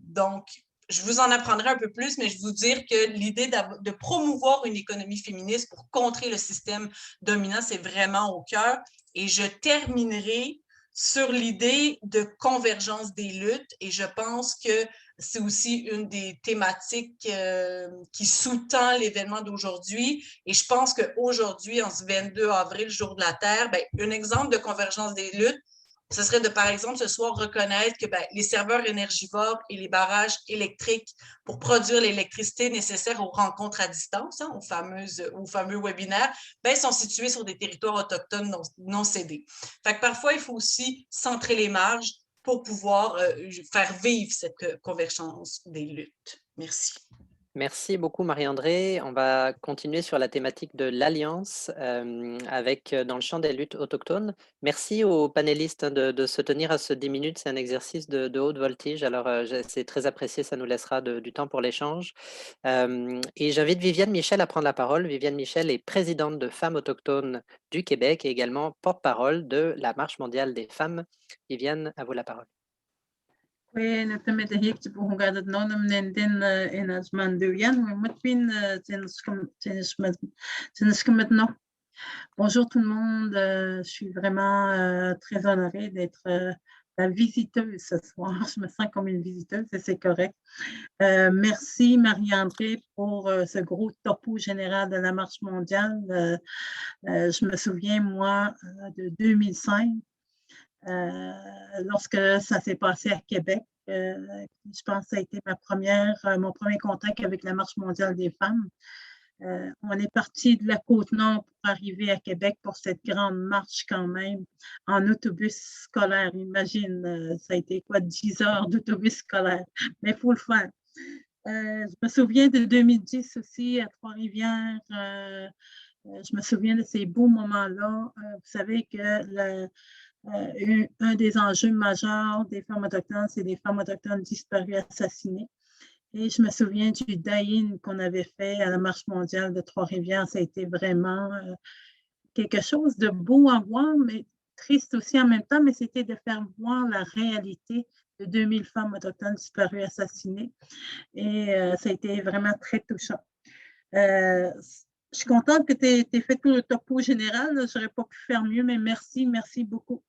Donc, je vous en apprendrai un peu plus, mais je vais vous dire que l'idée de promouvoir une économie féministe pour contrer le système dominant, c'est vraiment au cœur. Et je terminerai sur l'idée de convergence des luttes. Et je pense que c'est aussi une des thématiques qui sous-tend l'événement d'aujourd'hui. Et je pense qu'aujourd'hui, en ce 22 avril, jour de la Terre, un exemple de convergence des luttes, ce serait de, par exemple, ce soir, reconnaître que les serveurs énergivores et les barrages électriques pour produire l'électricité nécessaire aux rencontres à distance, aux fameux webinaires, sont situés sur des territoires autochtones non cédés. Fait que parfois, il faut aussi centrer les marges pour pouvoir faire vivre cette convergence des luttes. Merci. Merci beaucoup Marie-Andrée. On va continuer sur la thématique de l'Alliance avec dans le champ des luttes autochtones. Merci aux panélistes de se tenir à ce 10 minutes. C'est un exercice de haute voltige. Alors, c'est très apprécié. Ça nous laissera du temps pour l'échange. Et j'invite Viviane Michel à prendre la parole. Viviane Michel est présidente de Femmes autochtones du Québec et également porte-parole de la Marche mondiale des femmes. Viviane, à vous la parole. Bonjour tout le monde, je suis vraiment très honorée d'être la visiteuse ce soir. Je me sens comme une visiteuse et c'est correct. Merci Marie-Andrée pour ce gros topo général de la Marche mondiale. Je me souviens, moi, de 2005. Lorsque ça s'est passé à Québec, je pense que ça a été mon premier contact avec la Marche mondiale des femmes. On est parti de la Côte-Nord pour arriver à Québec pour cette grande marche quand même, en autobus scolaire. Imagine, ça a été quoi, 10 heures d'autobus scolaire, mais il faut le faire. Je me souviens de 2010 aussi à Trois-Rivières. Je me souviens de ces beaux moments-là. Vous savez que un des enjeux majeurs des femmes autochtones, c'est les femmes autochtones disparues, assassinées. Et je me souviens du die-in qu'on avait fait à la Marche mondiale de Trois-Rivières. Ça a été vraiment quelque chose de beau à voir, mais triste aussi en même temps, mais c'était de faire voir la réalité de 2000 femmes autochtones disparues, assassinées. Et ça a été vraiment très touchant. Je suis contente que tu aies fait tout le topo général. Je n'aurais pas pu faire mieux, mais merci beaucoup.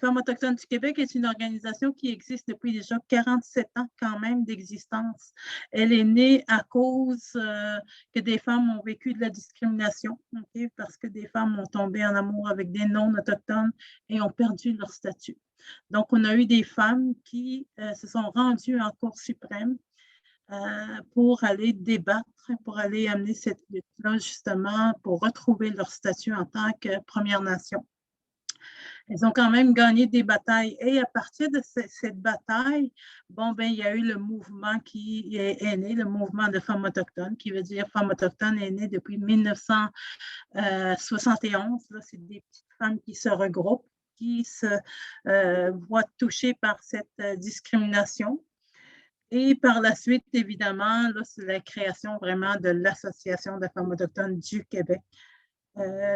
Femmes autochtones du Québec est une organisation qui existe depuis déjà 47 ans quand même d'existence. Elle est née à cause que des femmes ont vécu de la discrimination, okay, parce que des femmes ont tombé en amour avec des non-autochtones et ont perdu leur statut. Donc, on a eu des femmes qui se sont rendues en Cour suprême pour aller débattre, pour aller amener cette lutte-là justement pour retrouver leur statut en tant que Première Nation. Elles ont quand même gagné des batailles. Et à partir de cette bataille, il y a eu le mouvement qui est né, le mouvement de femmes autochtones, qui veut dire femmes autochtones est né depuis 1971. C'est des petites femmes qui se regroupent, qui se voient touchées par cette discrimination. Et par la suite, évidemment, c'est la création vraiment de l'Association des femmes autochtones du Québec.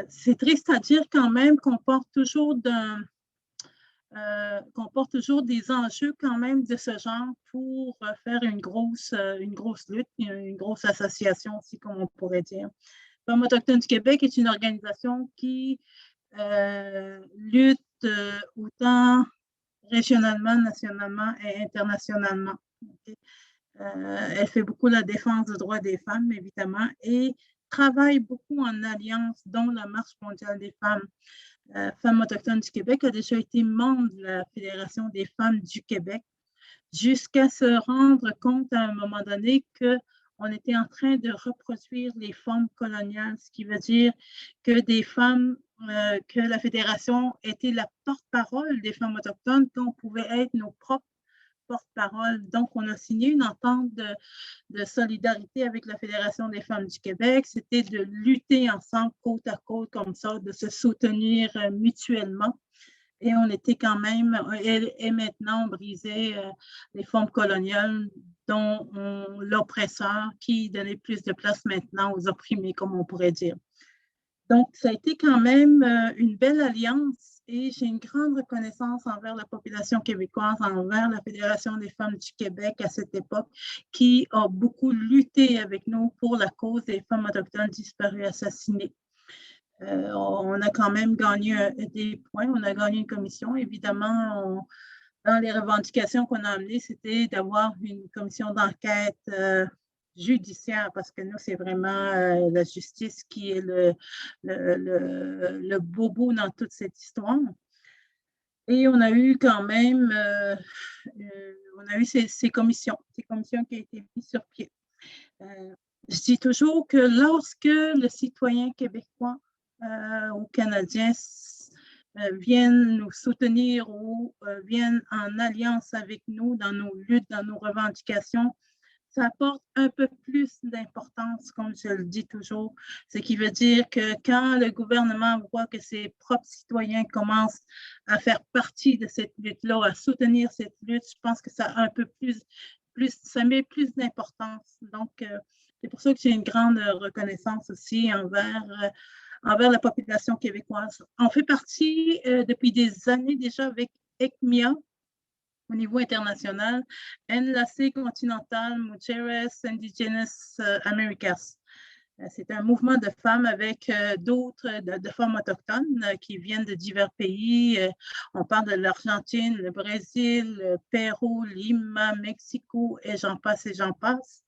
C'est triste à dire quand même qu'on porte toujours des enjeux quand même de ce genre pour faire une grosse lutte, une grosse association aussi, comme on pourrait dire. Femmes autochtones du Québec est une organisation qui lutte autant régionalement, nationalement et internationalement. Okay? Elle fait beaucoup la défense des droits des femmes, évidemment, et travaille beaucoup en alliance, dont la Marche mondiale des femmes. Femmes autochtones du Québec a déjà été membre de la Fédération des femmes du Québec, jusqu'à se rendre compte à un moment donné qu'on était en train de reproduire les formes coloniales, ce qui veut dire que des femmes, que la Fédération était la porte-parole des femmes autochtones, qu'on pouvait être nos propres porte-parole. Donc, on a signé une entente de solidarité avec la Fédération des femmes du Québec. C'était de lutter ensemble, côte à côte, comme ça, de se soutenir mutuellement. Et on était quand même, et maintenant, on brisait les formes coloniales dont l'oppresseur qui donnait plus de place maintenant aux opprimés, comme on pourrait dire. Donc, ça a été quand même une belle alliance et j'ai une grande reconnaissance envers la population québécoise, envers la Fédération des femmes du Québec à cette époque, qui a beaucoup lutté avec nous pour la cause des femmes autochtones disparues, assassinées. On a quand même gagné des points, on a gagné une commission. Évidemment, dans les revendications qu'on a amenées, c'était d'avoir une commission d'enquête judiciaire, parce que nous, c'est vraiment la justice qui est le bobo dans toute cette histoire. Et on a eu quand même, on a eu ces commissions qui ont été mises sur pied. Je dis toujours que lorsque le citoyen québécois ou canadien viennent nous soutenir ou viennent en alliance avec nous dans nos luttes, dans nos revendications, ça apporte un peu plus d'importance, comme je le dis toujours. Ce qui veut dire que quand le gouvernement voit que ses propres citoyens commencent à faire partie de cette lutte-là, à soutenir cette lutte, je pense que ça a un peu plus ça met plus d'importance. Donc, c'est pour ça que j'ai une grande reconnaissance aussi envers la population québécoise. On fait partie depuis des années déjà avec ECMIA, au niveau international, Enlace Continental Mujeres Indigenas Americas. C'est un mouvement de femmes avec d'autres, de femmes autochtones qui viennent de divers pays. On parle de l'Argentine, le Brésil, le Pérou, Lima, Mexico, et j'en passe et j'en passe.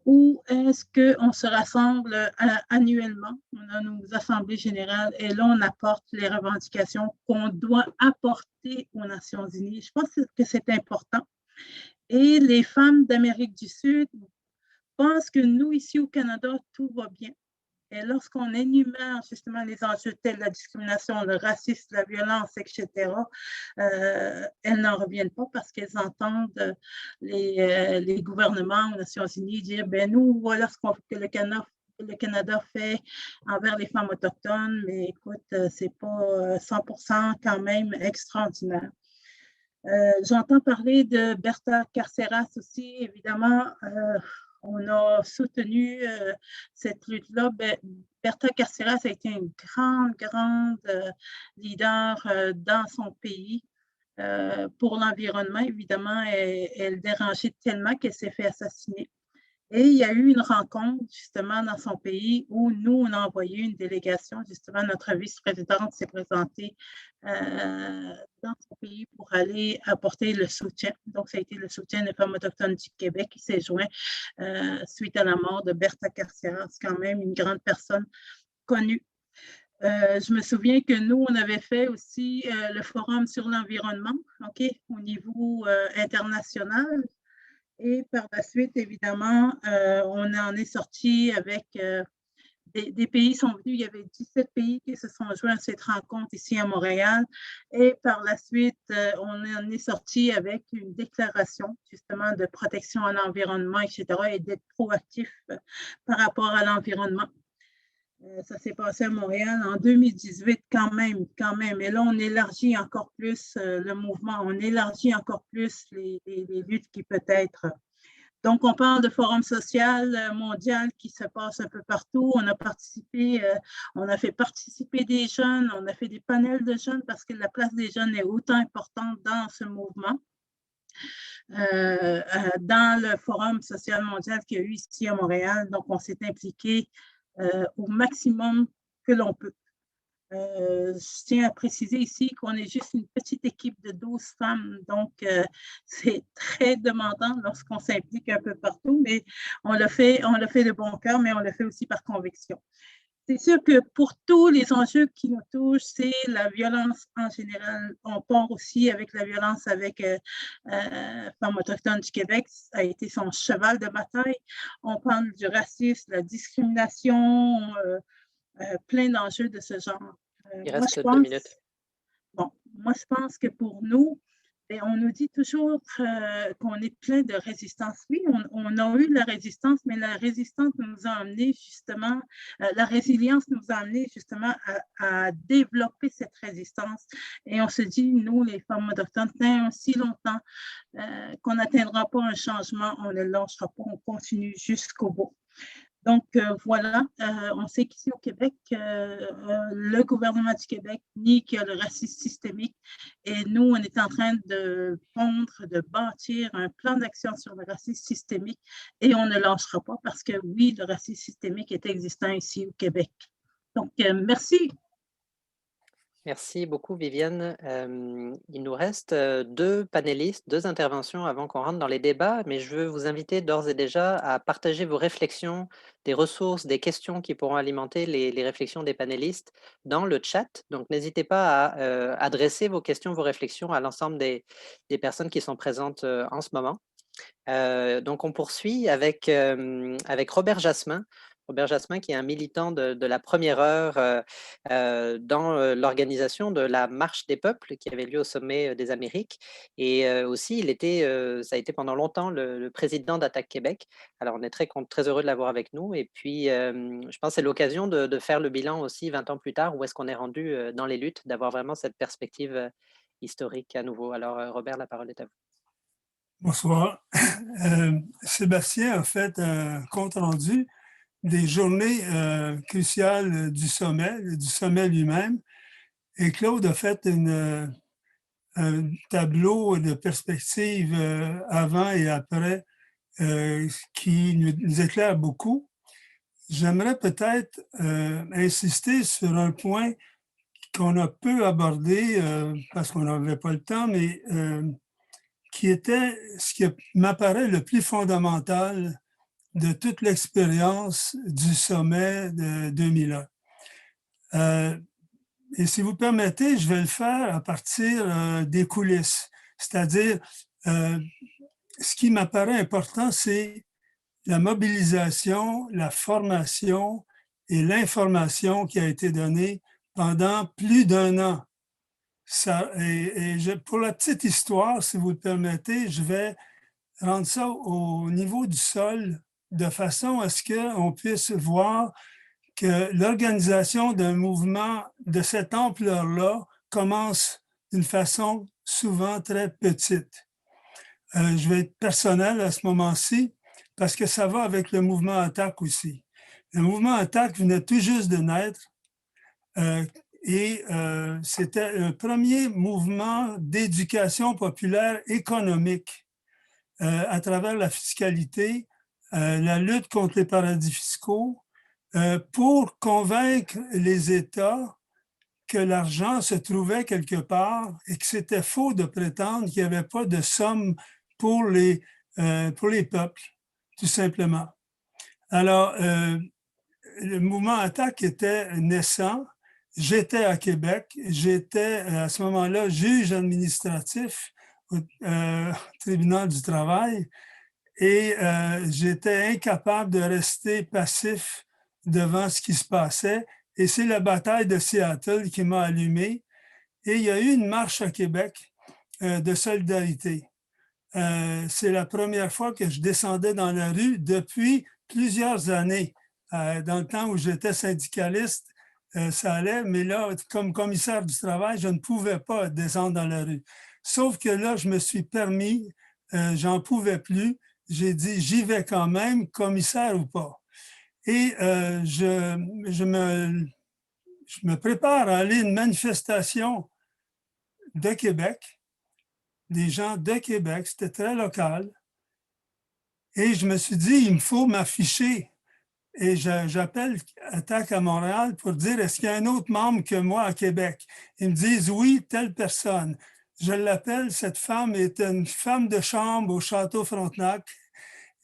Où est-ce qu'on se rassemble annuellement? On a nos assemblées générales et là, on apporte les revendications qu'on doit apporter aux Nations unies. Je pense que c'est important. Et les femmes d'Amérique du Sud pensent que nous, ici au Canada, tout va bien. Et lorsqu'on énumère justement les enjeux tels la discrimination, le racisme, la violence, etc., elles n'en reviennent pas parce qu'elles entendent les gouvernements aux Nations Unies dire, ben nous, voilà ce que le Canada fait envers les femmes autochtones, mais écoute, c'est pas 100% quand même extraordinaire. J'entends parler de Berta Carceras aussi, évidemment. On a soutenu cette lutte-là. Berta Carceras a été une grande leader dans son pays. Pour l'environnement, évidemment, elle dérangeait tellement qu'elle s'est fait assassiner. Et il y a eu une rencontre justement dans son pays où nous, on a envoyé une délégation. Justement, notre vice-présidente s'est présentée dans son pays pour aller apporter le soutien. Donc, ça a été le soutien des femmes autochtones du Québec qui s'est joint suite à la mort de Berta Carceras, quand même une grande personne connue. Je me souviens que nous, on avait fait aussi le forum sur l'environnement, au niveau international. Et par la suite, évidemment, on en est sorti avec des pays sont venus, il y avait 17 pays qui se sont joints à cette rencontre ici à Montréal. Et par la suite, on en est sorti avec une déclaration justement de protection à l'environnement, etc., et d'être proactif par rapport à l'environnement. Ça s'est passé à Montréal en 2018 quand même. Et là, on élargit encore plus le mouvement, on élargit encore plus les luttes qui peuvent être. Donc, on parle de forum social mondial qui se passe un peu partout. On a participé, on a fait participer des jeunes, on a fait des panels de jeunes parce que la place des jeunes est autant importante dans ce mouvement. Dans le forum social mondial qu'il y a eu ici à Montréal, donc on s'est impliqué au maximum que l'on peut. Je tiens à préciser ici qu'on est juste une petite équipe de 12 femmes, donc c'est très demandant lorsqu'on s'implique un peu partout, mais on le fait de bon cœur, mais on le fait aussi par conviction. C'est sûr que pour tous les enjeux qui nous touchent, c'est la violence en général. On part aussi avec la violence avec Femmes autochtones du Québec. Ça a été son cheval de bataille. On parle du racisme, de la discrimination, plein d'enjeux de ce genre. Il reste 2 minutes. Bon, moi, je pense que pour nous, on nous dit toujours qu'on est plein de résistance. Oui, on a eu la résistance, mais la résistance nous a amené justement, la résilience nous a amené justement à développer cette résistance. Et on se dit, nous, les femmes autochtones, tant aussi longtemps qu'on n'atteindra pas un changement, on ne lâchera pas, on continue jusqu'au bout. Donc, voilà, on sait qu'ici au Québec, le gouvernement du Québec nie qu'il y a le racisme systémique et nous, on est en train de pondre, de bâtir un plan d'action sur le racisme systémique et on ne lâchera pas parce que oui, le racisme systémique est existant ici au Québec. Donc, merci. Merci beaucoup, Viviane. Il nous reste 2 panélistes, 2 interventions avant qu'on rentre dans les débats, mais je veux vous inviter d'ores et déjà à partager vos réflexions, des ressources, des questions qui pourront alimenter les réflexions des panélistes dans le chat. Donc, n'hésitez pas à adresser vos questions, vos réflexions à l'ensemble des personnes qui sont présentes en ce moment. Donc, on poursuit avec Robert Jasmin. Robert Jasmin, qui est un militant de la première heure dans l'organisation de la Marche des peuples qui avait lieu au sommet des Amériques. Et aussi, ça a été pendant longtemps le président d'Attaque Québec. Alors, on est très heureux de l'avoir avec nous. Et puis, je pense que c'est l'occasion de faire le bilan aussi 20 ans plus tard, où est-ce qu'on est rendu dans les luttes, d'avoir vraiment cette perspective historique à nouveau. Alors, Robert, la parole est à vous. Bonsoir. Sébastien a fait un compte-rendu des journées cruciales du sommet lui-même. Et Claude a fait un tableau de perspective avant et après qui nous éclaire beaucoup. J'aimerais peut-être insister sur un point qu'on a peu abordé parce qu'on n'avait pas le temps, mais qui était ce qui m'apparaît le plus fondamental de toute l'expérience du sommet de 2001. Et si vous permettez, je vais le faire à partir des coulisses. C'est-à-dire, ce qui m'apparaît important, c'est la mobilisation, la formation et l'information qui a été donnée pendant plus d'1 an. Pour la petite histoire, si vous le permettez, je vais rendre ça au niveau du sol de façon à ce qu'on puisse voir que l'organisation d'un mouvement de cette ampleur-là commence d'une façon souvent très petite. Je vais être personnel à ce moment-ci parce que ça va avec le mouvement Attaque aussi. Le mouvement Attaque venait tout juste de naître et c'était un premier mouvement d'éducation populaire économique à travers la fiscalité, la lutte contre les paradis fiscaux, pour convaincre les États que l'argent se trouvait quelque part et que c'était faux de prétendre qu'il n'y avait pas de somme pour les peuples, tout simplement. Alors, le mouvement Attaque était naissant. J'étais à Québec. J'étais à ce moment-là juge administratif au tribunal du travail et j'étais incapable de rester passif devant ce qui se passait. Et c'est la bataille de Seattle qui m'a allumé. Et il y a eu une marche à Québec de solidarité. C'est la première fois que je descendais dans la rue depuis plusieurs années. Dans le temps où j'étais syndicaliste, ça allait, mais là, comme commissaire du travail, je ne pouvais pas descendre dans la rue. Sauf que là, je me suis permis, j'en pouvais plus, j'ai dit, j'y vais quand même, commissaire ou pas. Et je me prépare à aller à une manifestation de Québec, des gens de Québec, c'était très local. Et je me suis dit, il me faut m'afficher. Et j'appelle Attaque à Montréal pour dire, est-ce qu'il y a un autre membre que moi à Québec? Ils me disent, oui, telle personne. Je l'appelle, cette femme est une femme de chambre au Château Frontenac.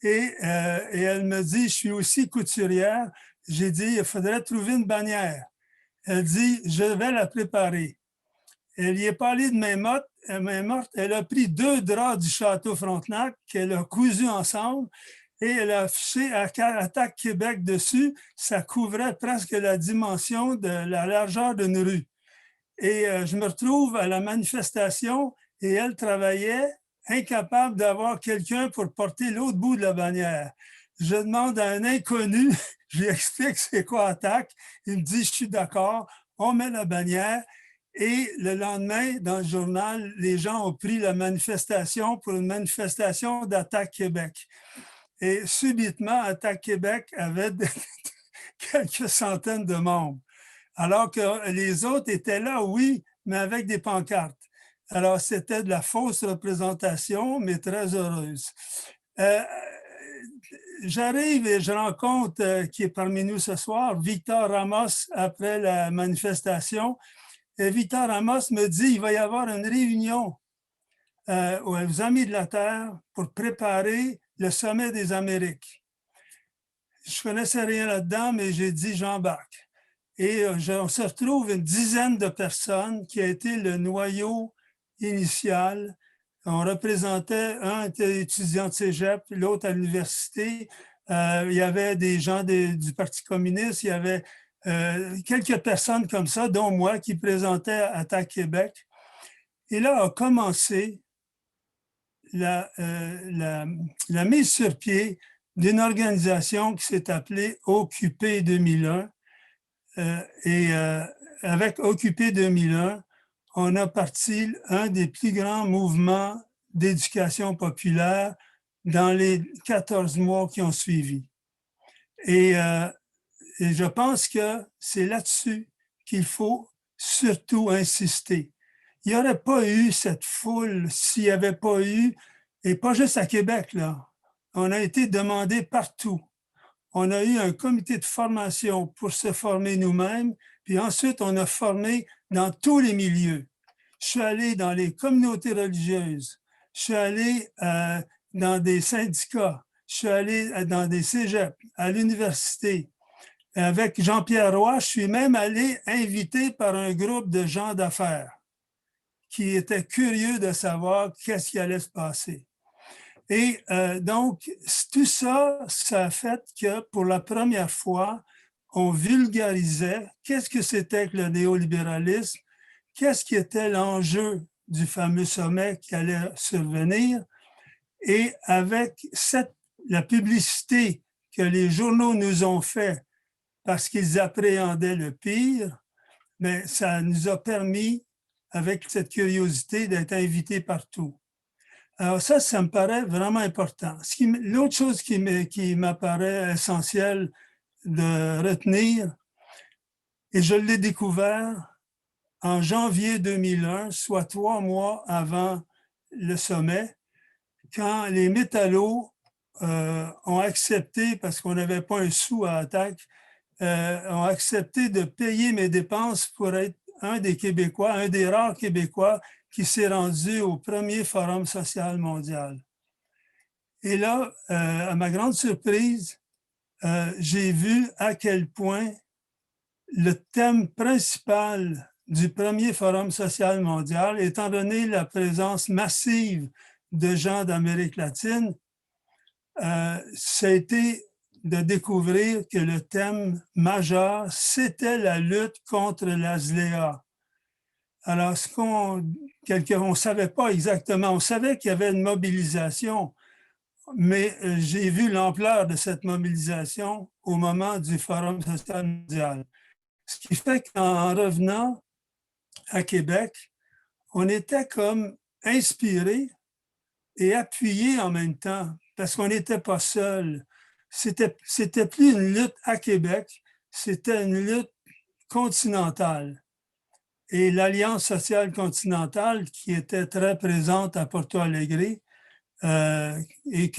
Et elle me dit, je suis aussi couturière. J'ai dit, il faudrait trouver une bannière. Elle dit, je vais la préparer. Elle n'y est pas allée de main morte. Elle a pris 2 draps du Château Frontenac qu'elle a cousus ensemble et elle a affiché Attaque Québec dessus. Ça couvrait presque la dimension de la largeur d'une rue. Et je me retrouve à la manifestation et elle travaillait incapable d'avoir quelqu'un pour porter l'autre bout de la bannière. Je demande à un inconnu, je lui explique c'est quoi Attaque. Il me dit, je suis d'accord, on met la bannière. Et le lendemain, dans le journal, les gens ont pris la manifestation pour une manifestation d'Attaque Québec. Et subitement, Attaque Québec avait quelques centaines de membres. Alors que les autres étaient là, oui, mais avec des pancartes. Alors, c'était de la fausse représentation, mais très heureuse. J'arrive et je rencontre, qui est parmi nous ce soir, Victor Ramos après la manifestation. Et Victor Ramos me dit qu'il va y avoir une réunion aux Amis de la Terre pour préparer le sommet des Amériques. Je ne connaissais rien là-dedans, mais j'ai dit j'embarque. Et on se retrouve une dizaine de personnes qui a été le noyau initial. On représentait, un était étudiant de cégep, l'autre à l'université. Il y avait des gens du Parti communiste, il y avait quelques personnes comme ça, dont moi, qui présentaient Attaque Québec. Et là a commencé la mise sur pied d'une organisation qui s'est appelée Occupé 2001. Avec Occupé 2001, on a parti un des plus grands mouvements d'éducation populaire dans les 14 mois qui ont suivi. Et je pense que c'est là-dessus qu'il faut surtout insister. Il n'y aurait pas eu cette foule s'il n'y avait pas eu, et pas juste à Québec, là. On a été demandé partout. On a eu un comité de formation pour se former nous-mêmes, puis ensuite, on a formé dans tous les milieux. Je suis allé dans les communautés religieuses, je suis allé dans des syndicats, je suis allé dans des cégeps, à l'université. Avec Jean-Pierre Roy, je suis même allé invité par un groupe de gens d'affaires qui étaient curieux de savoir qu'est-ce qui allait se passer. Et donc, tout ça, ça a fait que pour la première fois, on vulgarisait qu'est-ce que c'était que le néolibéralisme, qu'est-ce qui était l'enjeu du fameux sommet qui allait survenir. Et avec la publicité que les journaux nous ont fait parce qu'ils appréhendaient le pire, mais ça nous a permis, avec cette curiosité, d'être invités partout. Alors ça me paraît vraiment important. L'autre chose qui m'apparaît essentielle de retenir, et je l'ai découvert en janvier 2001, soit 3 mois avant le sommet, quand les métallos ont accepté, parce qu'on n'avait pas un sou à attaque, ont accepté de payer mes dépenses pour être un des rares Québécois qui s'est rendu au premier Forum social mondial. Et là, à ma grande surprise, j'ai vu à quel point le thème principal du premier Forum social mondial, étant donné la présence massive de gens d'Amérique latine, ça a été de découvrir que le thème majeur, c'était la lutte contre la SLEA. Alors, on ne savait pas exactement, on savait qu'il y avait une mobilisation, mais j'ai vu l'ampleur de cette mobilisation au moment du Forum social mondial. Ce qui fait qu'en revenant à Québec, on était comme inspirés et appuyés en même temps, parce qu'on n'était pas seuls. C'était plus une lutte à Québec, c'était une lutte continentale. Et l'Alliance sociale continentale, qui était très présente à Porto Alegre, et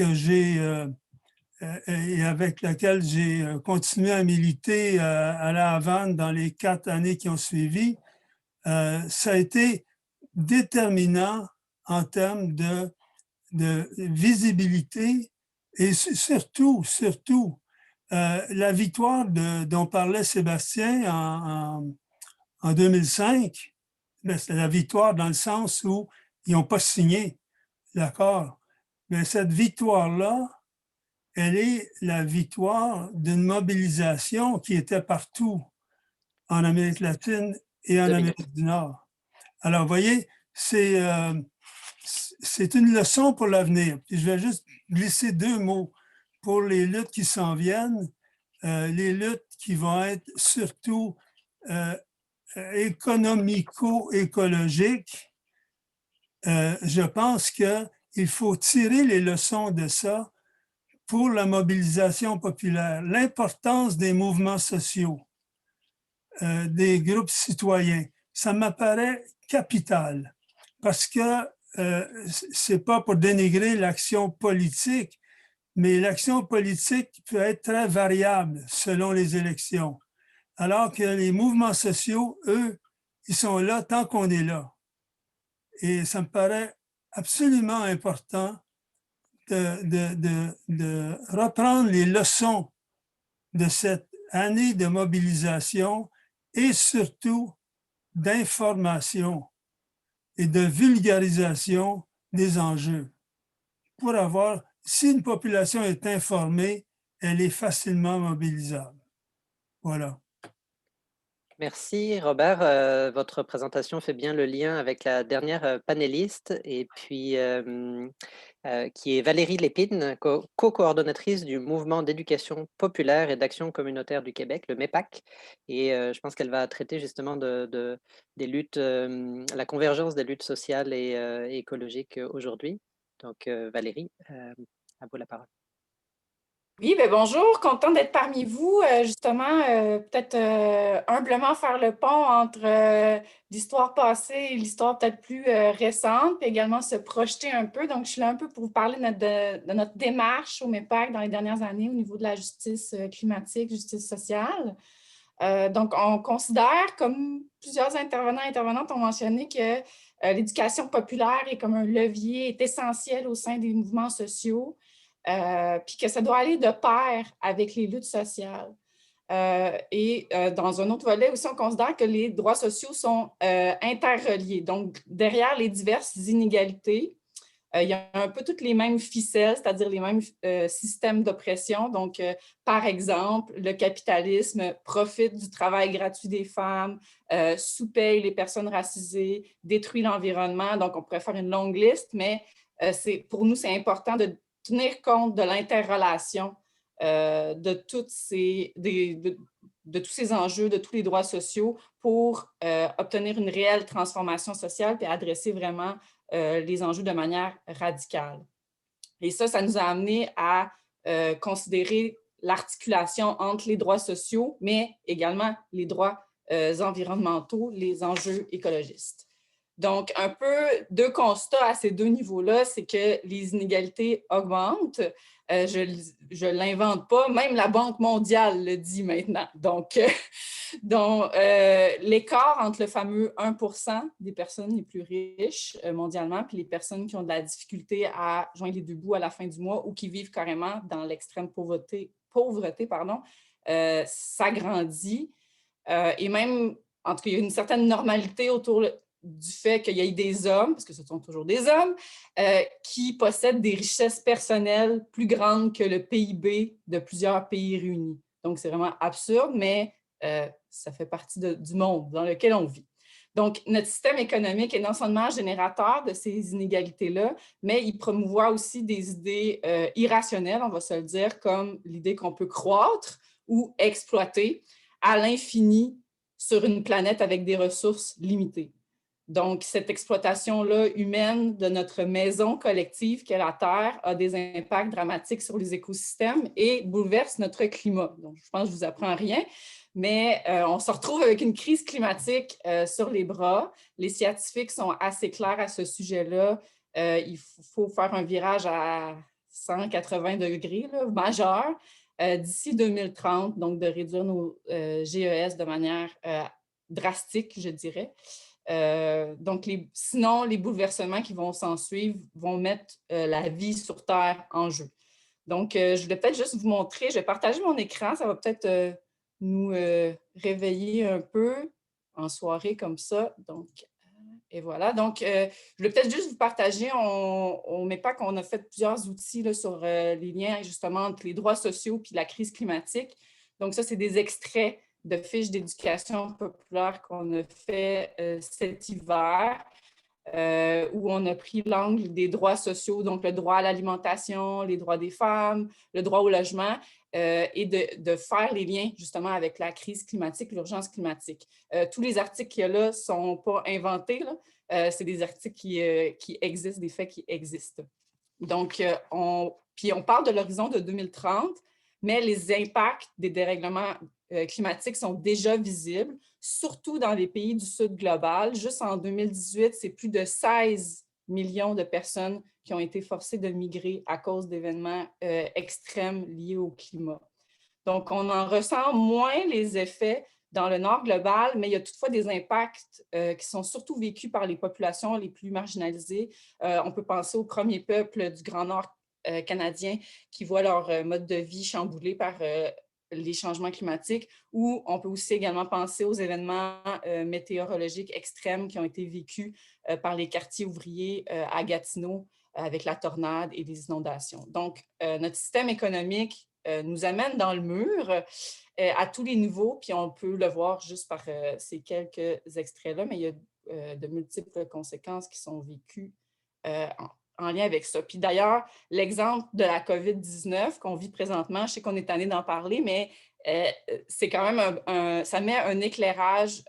avec laquelle j'ai continué à militer à La Havane dans les 4 années qui ont suivi, ça a été déterminant en termes de visibilité et surtout, la victoire dont parlait Sébastien en 2005, c'est la victoire dans le sens où ils n'ont pas signé l'accord. Mais cette victoire-là, elle est la victoire d'une mobilisation qui était partout en Amérique latine et en Amérique du Nord. Alors, vous voyez, c'est une leçon pour l'avenir. Je vais juste glisser 2 mots pour les luttes qui s'en viennent, les luttes qui vont être surtout économico-écologiques. Je pense qu'il faut tirer les leçons de ça pour la mobilisation populaire. L'importance des mouvements sociaux, des groupes citoyens, ça m'apparaît capital parce que c'est pas pour dénigrer l'action politique, mais l'action politique peut être très variable selon les élections. Alors que les mouvements sociaux, eux, ils sont là tant qu'on est là. Et ça me paraît absolument important de reprendre les leçons de cette année de mobilisation et surtout d'information et de vulgarisation des enjeux. Pour avoir, si une population est informée, elle est facilement mobilisable. Voilà. Merci Robert. Votre présentation fait bien le lien avec la dernière panéliste et puis qui est Valérie Lépine, co-coordonnatrice du mouvement d'éducation populaire et d'action communautaire du Québec, le MEPAC. Et je pense qu'elle va traiter justement des luttes, la convergence des luttes sociales et écologiques aujourd'hui. Donc Valérie, à vous la parole. Oui, bien bonjour, content d'être parmi vous. Justement, peut-être humblement faire le pont entre l'histoire passée et l'histoire peut-être plus récente, puis également se projeter un peu. Donc, je suis là un peu pour vous parler de notre démarche au MEPAC dans les dernières années au niveau de la justice climatique, justice sociale. Donc, on considère, comme plusieurs intervenants et intervenantes ont mentionné, que l'éducation populaire est comme un levier, est essentiel au sein des mouvements sociaux. Puis que ça doit aller de pair avec les luttes sociales. Dans un autre volet aussi, on considère que les droits sociaux sont interreliés. Donc, derrière les diverses inégalités, Il y a un peu toutes les mêmes ficelles, c'est-à-dire les mêmes systèmes d'oppression. Donc, par exemple, le capitalisme profite du travail gratuit des femmes, sous-paye les personnes racisées, détruit l'environnement. Donc, on pourrait faire une longue liste, mais pour nous, c'est important de tenir compte de l'interrelation de tous ces enjeux, de tous les droits sociaux pour obtenir une réelle transformation sociale et adresser vraiment les enjeux de manière radicale. Et ça nous a amené à considérer l'articulation entre les droits sociaux, mais également les droits environnementaux, les enjeux écologistes. Donc, un peu deux constats à ces deux niveaux-là, c'est que les inégalités augmentent. Je ne l'invente pas, même la Banque mondiale le dit maintenant. Donc, l'écart entre le fameux 1% des personnes les plus riches mondialement puis les personnes qui ont de la difficulté à joindre les deux bouts à la fin du mois ou qui vivent carrément dans l'extrême pauvreté, s'agrandit. Et même, en tout cas, il y a une certaine normalité autour du fait qu'il y ait des hommes, parce que ce sont toujours des hommes, qui possèdent des richesses personnelles plus grandes que le PIB de plusieurs pays réunis. Donc, c'est vraiment absurde, mais ça fait partie du monde dans lequel on vit. Donc, notre système économique est non seulement générateur de ces inégalités-là, mais il promouvoit aussi des idées irrationnelles, on va se le dire, comme l'idée qu'on peut croître ou exploiter à l'infini sur une planète avec des ressources limitées. Donc, cette exploitation-là humaine de notre maison collective qu'est la Terre a des impacts dramatiques sur les écosystèmes et bouleverse notre climat. Donc, je pense que je ne vous apprends rien, mais on se retrouve avec une crise climatique sur les bras. Les scientifiques sont assez clairs à ce sujet-là. Il faut faire un virage à 180 degrés, là, majeur, d'ici 2030, donc de réduire nos GES de manière drastique, je dirais. Donc, sinon, les bouleversements qui vont s'en suivre vont mettre la vie sur Terre en jeu. Donc, je voulais peut-être juste vous montrer, je vais partager mon écran, ça va peut-être nous réveiller un peu en soirée comme ça. Donc, et voilà. Donc, je voulais peut-être juste vous partager, on MEPAC, on a fait plusieurs outils là, sur les liens justement entre les droits sociaux et la crise climatique. Donc, ça, c'est des extraits de fiches d'éducation populaire qu'on a fait cet hiver, où on a pris l'angle des droits sociaux, donc le droit à l'alimentation, les droits des femmes, le droit au logement, et de faire les liens justement avec la crise climatique, l'urgence climatique. Tous les articles qu'il y a là ne sont pas inventés, c'est des articles qui existent, des faits qui existent. Donc, puis on parle de l'horizon de 2030, mais les impacts des dérèglements climatiques sont déjà visibles, surtout dans les pays du Sud global. Juste en 2018, c'est plus de 16 millions de personnes qui ont été forcées de migrer à cause d'événements extrêmes liés au climat. Donc, on en ressent moins les effets dans le Nord global, mais il y a toutefois des impacts qui sont surtout vécus par les populations les plus marginalisées. On peut penser aux premiers peuples du Grand Nord canadien qui voient leur mode de vie chamboulé par les changements climatiques, ou on peut aussi également penser aux événements météorologiques extrêmes qui ont été vécus par les quartiers ouvriers à Gatineau avec la tornade et les inondations. Donc, notre système économique nous amène dans le mur à tous les niveaux, puis on peut le voir juste par ces quelques extraits-là, mais il y a de multiples conséquences qui sont vécues en lien avec ça. Puis d'ailleurs, l'exemple de la COVID-19 qu'on vit présentement, je sais qu'on est tanné d'en parler, mais c'est quand même ça met un éclairage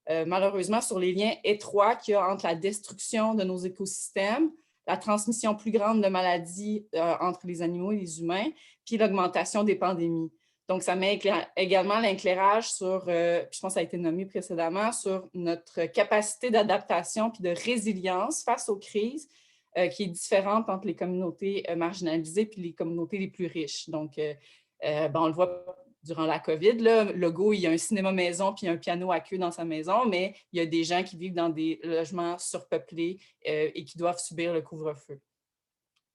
malheureusement sur les liens étroits qu'il y a entre la destruction de nos écosystèmes, la transmission plus grande de maladies entre les animaux et les humains, puis l'augmentation des pandémies. Donc, ça met également l'éclairage sur, je pense que ça a été nommé précédemment, sur notre capacité d'adaptation puis de résilience face aux crises, qui est différente entre les communautés marginalisées puis les communautés les plus riches. Donc, on le voit durant la COVID, là, Legault, il y a un cinéma maison puis un piano à queue dans sa maison, mais il y a des gens qui vivent dans des logements surpeuplés et qui doivent subir le couvre-feu.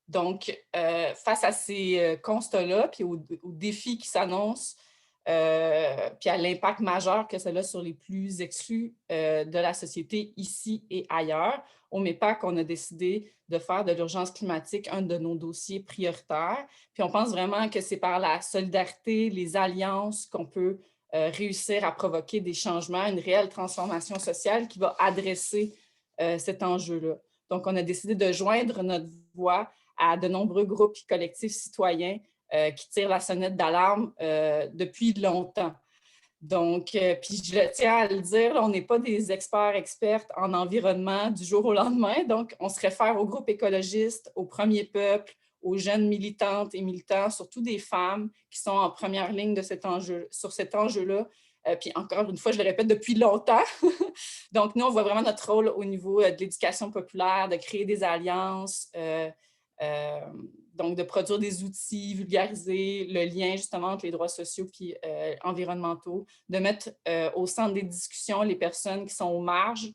Donc, face à ces constats-là puis aux défis qui s'annoncent puis à l'impact majeur que cela a sur les plus exclus de la société ici et ailleurs. Au MEPAC, on a décidé de faire de l'urgence climatique un de nos dossiers prioritaires. Puis on pense vraiment que c'est par la solidarité, les alliances qu'on peut réussir à provoquer des changements, une réelle transformation sociale qui va adresser cet enjeu-là. Donc, on a décidé de joindre notre voix à de nombreux groupes et collectifs citoyens qui tirent la sonnette d'alarme depuis longtemps. Donc, puis je tiens à le dire, on n'est pas des expertes en environnement du jour au lendemain. Donc, on se réfère aux groupes écologistes, aux premiers peuples, aux jeunes militantes et militants, surtout des femmes qui sont en première ligne de cet enjeu, sur cet enjeu-là. Puis encore une fois, je le répète, depuis longtemps. Donc, nous, on voit vraiment notre rôle au niveau de l'éducation populaire, de créer des alliances, donc de produire des outils, vulgariser le lien justement entre les droits sociaux et environnementaux, de mettre au centre des discussions les personnes qui sont aux marges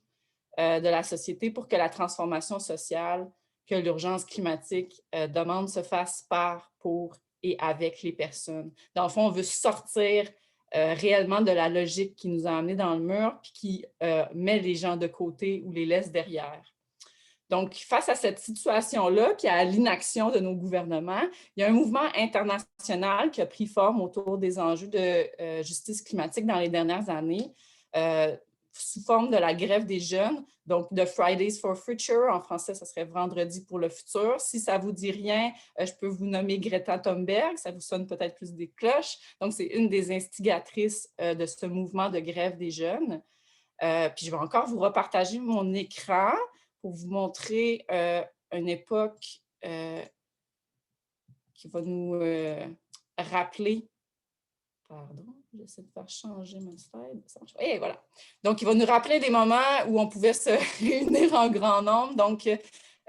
de la société pour que la transformation sociale, que l'urgence climatique demande se fasse par, pour et avec les personnes. Dans le fond, on veut sortir réellement de la logique qui nous a amenés dans le mur puis qui met les gens de côté ou les laisse derrière. Donc, face à cette situation-là, puis à l'inaction de nos gouvernements, il y a un mouvement international qui a pris forme autour des enjeux de justice climatique dans les dernières années, sous forme de la grève des jeunes, donc de Fridays for Future, en français, ça serait Vendredi pour le futur. Si ça ne vous dit rien, je peux vous nommer Greta Thunberg, ça vous sonne peut-être plus des cloches. Donc, c'est une des instigatrices de ce mouvement de grève des jeunes. Puis, je vais encore vous repartager mon écran pour vous montrer une époque qui va nous rappeler. Pardon, j'essaie de faire changer mon slide. Et voilà. Donc, il va nous rappeler des moments où on pouvait se réunir en grand nombre. Donc,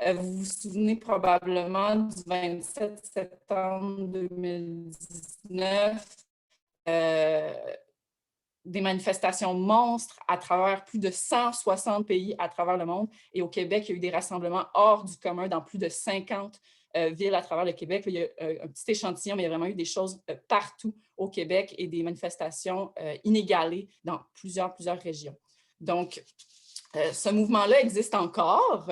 vous vous souvenez probablement du 27 septembre 2019. Des manifestations monstres à travers plus de 160 pays à travers le monde. Et au Québec, il y a eu des rassemblements hors du commun dans plus de 50 villes à travers le Québec. Là, il y a un petit échantillon, mais il y a vraiment eu des choses partout au Québec et des manifestations inégalées dans plusieurs régions. Donc, ce mouvement-là existe encore.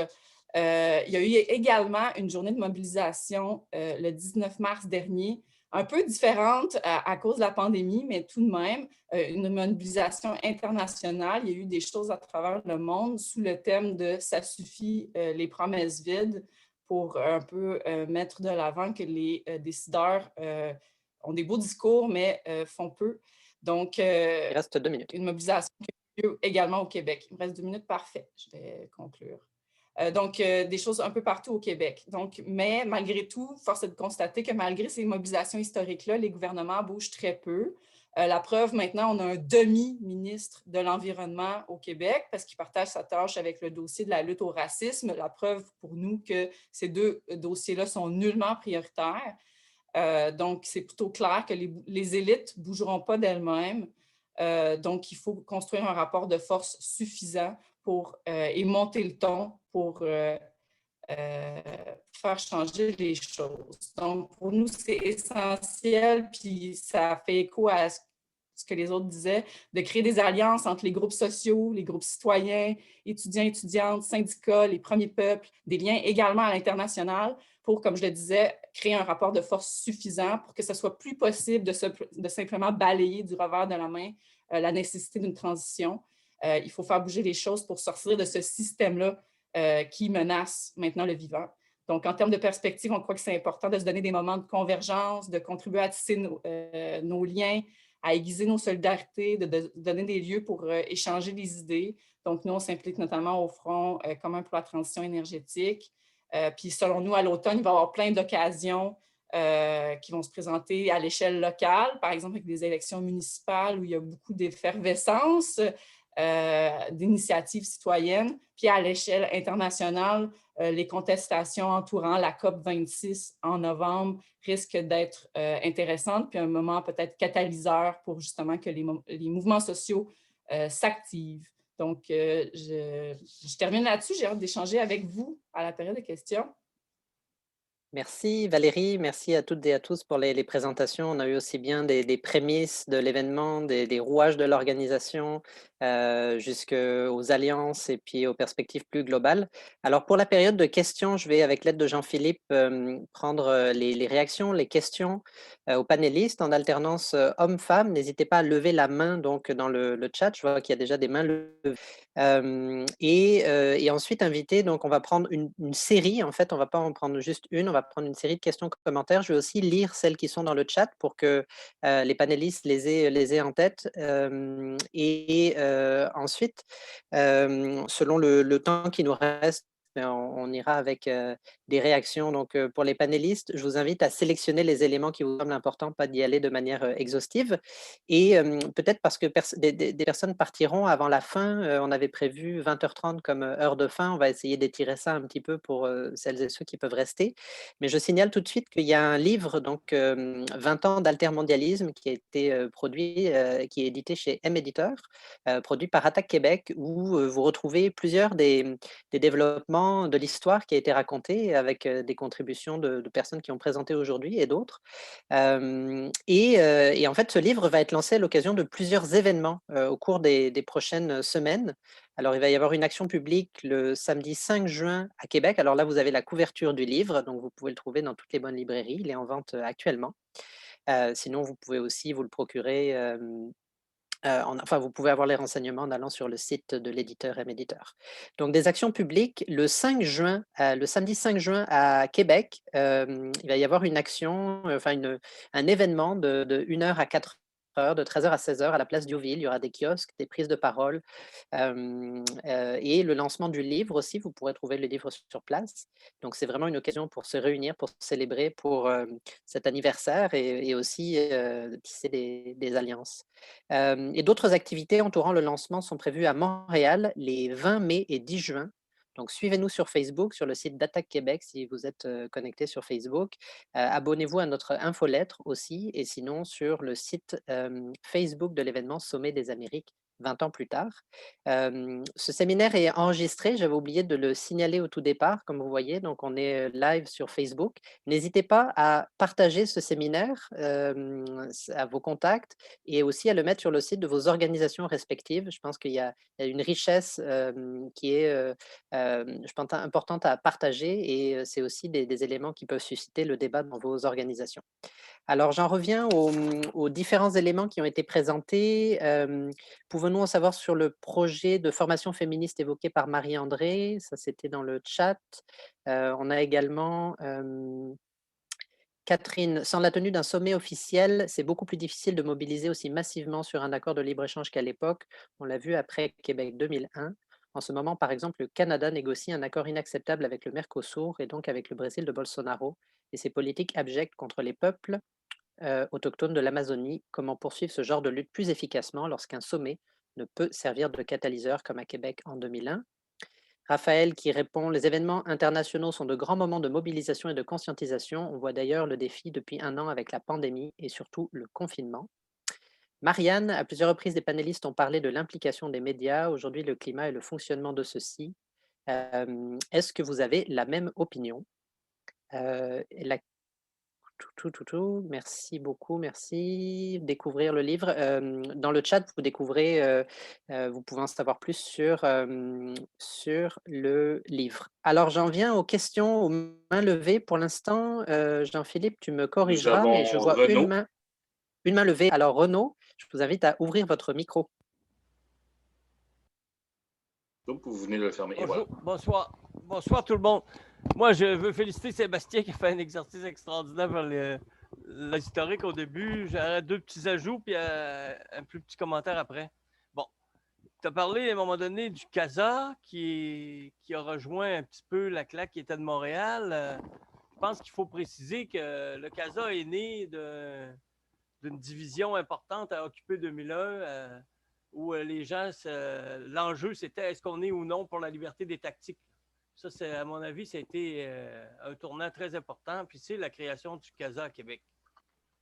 Il y a eu également une journée de mobilisation le 19 mars dernier, un peu différente à cause de la pandémie, mais tout de même, une mobilisation internationale. Il y a eu des choses à travers le monde sous le thème de « Ça suffit, les promesses vides » pour un peu mettre de l'avant que les décideurs ont des beaux discours, mais font peu. Donc, il reste 2 minutes. Une mobilisation qui a eu lieu également au Québec. Il me reste 2 minutes, parfait. Je vais conclure. Donc, des choses un peu partout au Québec. Donc, mais malgré tout, force est de constater que malgré ces mobilisations historiques-là, les gouvernements bougent très peu. La preuve, maintenant, on a un demi-ministre de l'Environnement au Québec parce qu'il partage sa tâche avec le dossier de la lutte au racisme. La preuve pour nous que ces deux dossiers-là sont nullement prioritaires. Donc, c'est plutôt clair que les élites ne bougeront pas d'elles-mêmes. Donc, il faut construire un rapport de force suffisant et monter le ton pour faire changer les choses. Donc, pour nous, c'est essentiel, puis ça fait écho à ce que les autres disaient, de créer des alliances entre les groupes sociaux, les groupes citoyens, étudiants, étudiantes, syndicats, les premiers peuples, des liens également à l'international pour, comme je le disais, créer un rapport de force suffisant pour que ce soit plus possible de simplement balayer du revers de la main la nécessité d'une transition. Il faut faire bouger les choses pour sortir de ce système-là qui menace maintenant le vivant. Donc, en termes de perspective, on croit que c'est important de se donner des moments de convergence, de contribuer à tisser nos liens, à aiguiser nos solidarités, de donner des lieux pour échanger des idées. Donc, nous, on s'implique notamment au Front commun pour la transition énergétique. Puis, selon nous, à l'automne, il va y avoir plein d'occasions qui vont se présenter à l'échelle locale, par exemple avec des élections municipales où il y a beaucoup d'effervescence, d'initiatives citoyennes, puis à l'échelle internationale, les contestations entourant la COP26 en novembre risquent d'être intéressantes, puis un moment peut-être catalyseur pour justement que les mouvements sociaux s'activent. Donc, je termine là-dessus. J'ai hâte d'échanger avec vous à la période de questions. Merci Valérie, merci à toutes et à tous pour les présentations. On a eu aussi bien des prémices de l'événement, des rouages de l'organisation, jusqu'aux alliances et puis aux perspectives plus globales. Alors pour la période de questions, je vais, avec l'aide de Jean-Philippe, prendre les réactions, les questions aux panélistes en alternance hommes-femmes. N'hésitez pas à lever la main donc, dans le chat. Je vois qu'il y a déjà des mains levées. Et ensuite inviter, donc on va prendre une série, en fait, on va pas en prendre juste une, on va prendre une série de questions commentaires. Je vais aussi lire celles qui sont dans le chat pour que les panélistes les aient en tête. Ensuite, selon le temps qui nous reste, on ira avec des réactions. Donc, pour les panélistes, je vous invite à sélectionner les éléments qui vous semblent importants, pas d'y aller de manière exhaustive. Et peut-être parce que des personnes partiront avant la fin, on avait prévu 20h30 comme heure de fin, on va essayer d'étirer ça un petit peu pour celles et ceux qui peuvent rester. Mais je signale tout de suite qu'il y a un livre, donc 20 ans d'altermondialisme, qui a été produit, qui est édité chez M-Éditeur, produit par Attaque Québec, où vous retrouvez plusieurs des développements de l'histoire qui a été racontée avec des contributions de personnes qui ont présenté aujourd'hui et d'autres. Et en fait, ce livre va être lancé à l'occasion de plusieurs événements au cours des prochaines semaines. Alors, il va y avoir une action publique le samedi 5 juin à Québec. Alors là, vous avez la couverture du livre, donc vous pouvez le trouver dans toutes les bonnes librairies. Il est en vente actuellement. Sinon, vous pouvez aussi vous le procurer. Enfin, vous pouvez avoir les renseignements en allant sur le site de l'éditeur M-Éditeur. Donc, des actions publiques. Le 5 juin, le samedi 5 juin à Québec, il va y avoir une action, enfin un événement de 1h à 4h, de 13h à 16h à la place Diouville. Il y aura des kiosques, des prises de parole et le lancement du livre aussi. Vous pourrez trouver le livre sur place. Donc, c'est vraiment une occasion pour se réunir, pour célébrer pour cet anniversaire et aussi tisser des alliances. Et d'autres activités entourant le lancement sont prévues à Montréal les 20 mai et 10 juin. Donc, suivez-nous sur Facebook, sur le site d'Attaque Québec si vous êtes connecté sur Facebook. Abonnez-vous à notre infolettre aussi, et sinon sur le site Facebook de l'événement Sommet des Amériques 20 ans plus tard. Ce séminaire est enregistré, j'avais oublié de le signaler au tout départ, comme vous voyez, donc on est live sur Facebook. N'hésitez pas à partager ce séminaire à vos contacts et aussi à le mettre sur le site de vos organisations respectives. Je pense qu'il y a une richesse qui est, je pense, importante à partager et c'est aussi des éléments qui peuvent susciter le débat dans vos organisations. Alors, j'en reviens aux différents éléments qui ont été présentés. Pouvons-nous en savoir sur le projet de formation féministe évoqué par Marie-André? Ça, c'était dans le chat. On a également Catherine, sans la tenue d'un sommet officiel, c'est beaucoup plus difficile de mobiliser aussi massivement sur un accord de libre-échange qu'à l'époque. On l'a vu après Québec 2001. En ce moment, par exemple, le Canada négocie un accord inacceptable avec le Mercosur et donc avec le Brésil de Bolsonaro et ses politiques abjectes contre les peuples autochtones de l'Amazonie. Comment poursuivre ce genre de lutte plus efficacement lorsqu'un sommet ne peut servir de catalyseur comme à Québec en 2001? Raphaël qui répond: les événements internationaux sont de grands moments de mobilisation et de conscientisation. On voit d'ailleurs le défi depuis 1 an avec la pandémie et surtout le confinement. Marianne, à plusieurs reprises, des panélistes ont parlé de l'implication des médias. Aujourd'hui, le climat et le fonctionnement de ceux-ci. Est-ce que vous avez la même opinion? La Merci beaucoup, merci. Découvrir le livre. Dans le chat, vous découvrez, vous pouvez en savoir plus sur le livre. Alors, j'en viens aux questions aux mains levées. Pour l'instant, Jean-Philippe, tu me Nous corrigeras, mais je avons vois Renaud. une main levée. Alors, Renaud, je vous invite à ouvrir votre micro. Donc, vous venez de le fermer. Et Bonjour, voilà. bonsoir tout le monde. Moi, je veux féliciter Sébastien qui a fait un exercice extraordinaire vers l'historique au début. J'aurais 2 petits ajouts puis un plus petit commentaire après. Bon, tu as parlé à un moment donné du CASA qui a rejoint un petit peu la CLAQ qui était de Montréal. Je pense qu'il faut préciser que le CASA est né d'une division importante à Occupé 2001 où les gens, l'enjeu c'était est-ce qu'on est ou non pour la liberté des tactiques. Ça, à mon avis, ça a été un tournant très important. Puis c'est la création du CASA à Québec.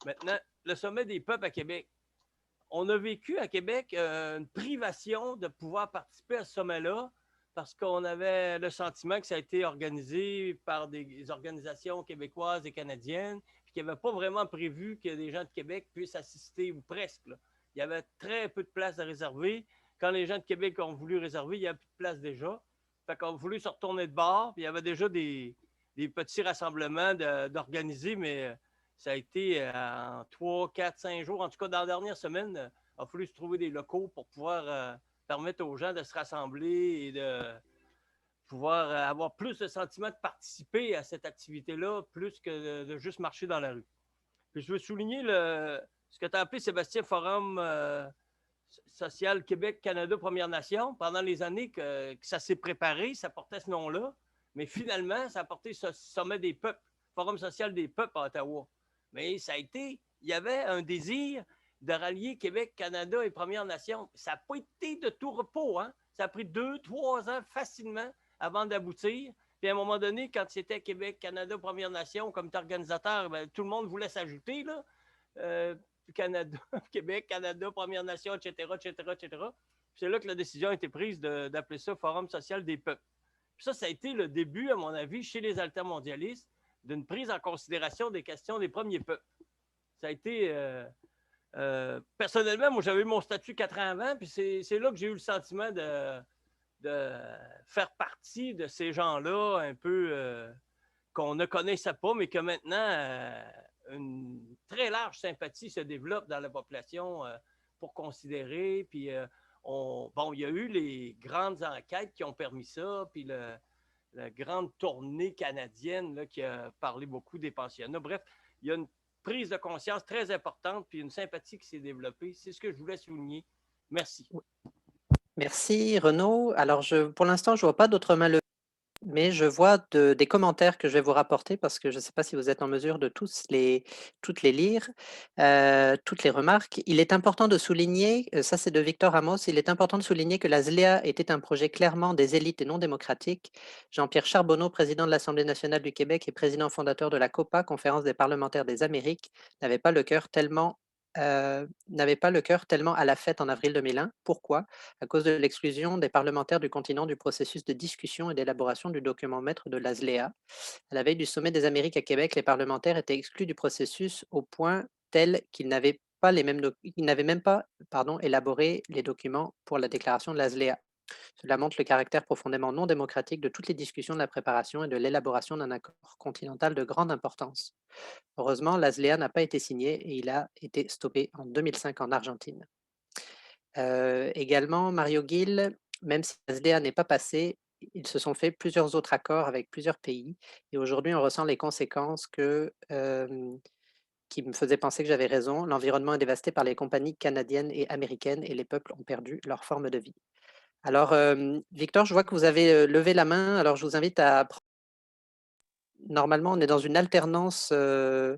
Maintenant, le sommet des peuples à Québec. On a vécu à Québec une privation de pouvoir participer à ce sommet-là parce qu'on avait le sentiment que ça a été organisé par des organisations québécoises et canadiennes, puis qu'il n'y avait pas vraiment prévu que des gens de Québec puissent assister, ou presque. Là. Il y avait très peu de places à réserver. Quand les gens de Québec ont voulu réserver, il n'y avait plus de place déjà. Fait qu'on a voulu se retourner de bord, puis il y avait déjà des petits rassemblements d'organiser, mais ça a été en 3, 4, 5 jours. En tout cas, dans la dernière semaine, il a fallu se trouver des locaux pour pouvoir permettre aux gens de se rassembler et de pouvoir avoir plus le sentiment de participer à cette activité-là, plus que de juste marcher dans la rue. Puis je veux souligner ce que tu as appelé, Sébastien, Forum social Québec-Canada Première Nation. Pendant les années que ça s'est préparé, ça portait ce nom-là, mais finalement, ça a porté ce Sommet des peuples, Forum social des peuples à Ottawa. Mais ça a été, il y avait un désir de rallier Québec, Canada et Première Nation. Ça n'a pas été de tout repos, hein? Ça a pris 2, 3 ans facilement avant d'aboutir. Puis à un moment donné, quand c'était Québec, Canada, Première Nation, comme organisateur, ben, tout le monde voulait s'ajouter, là. Canada, Québec, Canada, Première Nation, etc., etc., etc. C'est là que la décision a été prise d'appeler ça Forum social des peuples. Puis ça a été le début, à mon avis, chez les altermondialistes, d'une prise en considération des questions des premiers peuples. Ça a été... personnellement, moi, j'avais eu mon statut 4 ans avant, puis c'est là que j'ai eu le sentiment de faire partie de ces gens-là, un peu qu'on ne connaissait pas, mais que maintenant, une très large sympathie se développe dans la population pour considérer. Puis, il y a eu les grandes enquêtes qui ont permis ça, puis la grande tournée canadienne là, qui a parlé beaucoup des pensionnats. Bref, il y a une prise de conscience très importante, puis une sympathie qui s'est développée. C'est ce que je voulais souligner. Merci. Merci Renaud. Alors, pour l'instant, je ne vois pas d'autres mains levées, mais je vois des commentaires que je vais vous rapporter parce que je ne sais pas si vous êtes en mesure de toutes les lire, toutes les remarques. Il est important de souligner, ça c'est de Victor Ramos, il est important de souligner que la ZLEA était un projet clairement des élites et non démocratique. Jean-Pierre Charbonneau, président de l'Assemblée nationale du Québec et président fondateur de la COPA, Conférence des parlementaires des Amériques, n'avait pas le cœur tellement à la fête en avril 2001. Pourquoi? À cause de l'exclusion des parlementaires du continent du processus de discussion et d'élaboration du document maître de la ZLEA. À la veille du sommet des Amériques à Québec, les parlementaires étaient exclus du processus au point tel qu'ils n'avaient même pas élaboré les documents pour la déclaration de la ZLEA. Cela montre le caractère profondément non démocratique de toutes les discussions de la préparation et de l'élaboration d'un accord continental de grande importance. Heureusement, la ZLEA n'a pas été signé et il a été stoppé en 2005 en Argentine. Également, Mario Gill, même si la ZLEA n'est pas passée, ils se sont fait plusieurs autres accords avec plusieurs pays et aujourd'hui on ressent les conséquences qui me faisaient penser que j'avais raison. L'environnement est dévasté par les compagnies canadiennes et américaines et les peuples ont perdu leur forme de vie. Alors, Victor, je vois que vous avez levé la main, alors je vous invite à... Normalement, on est dans une alternance homme-femme,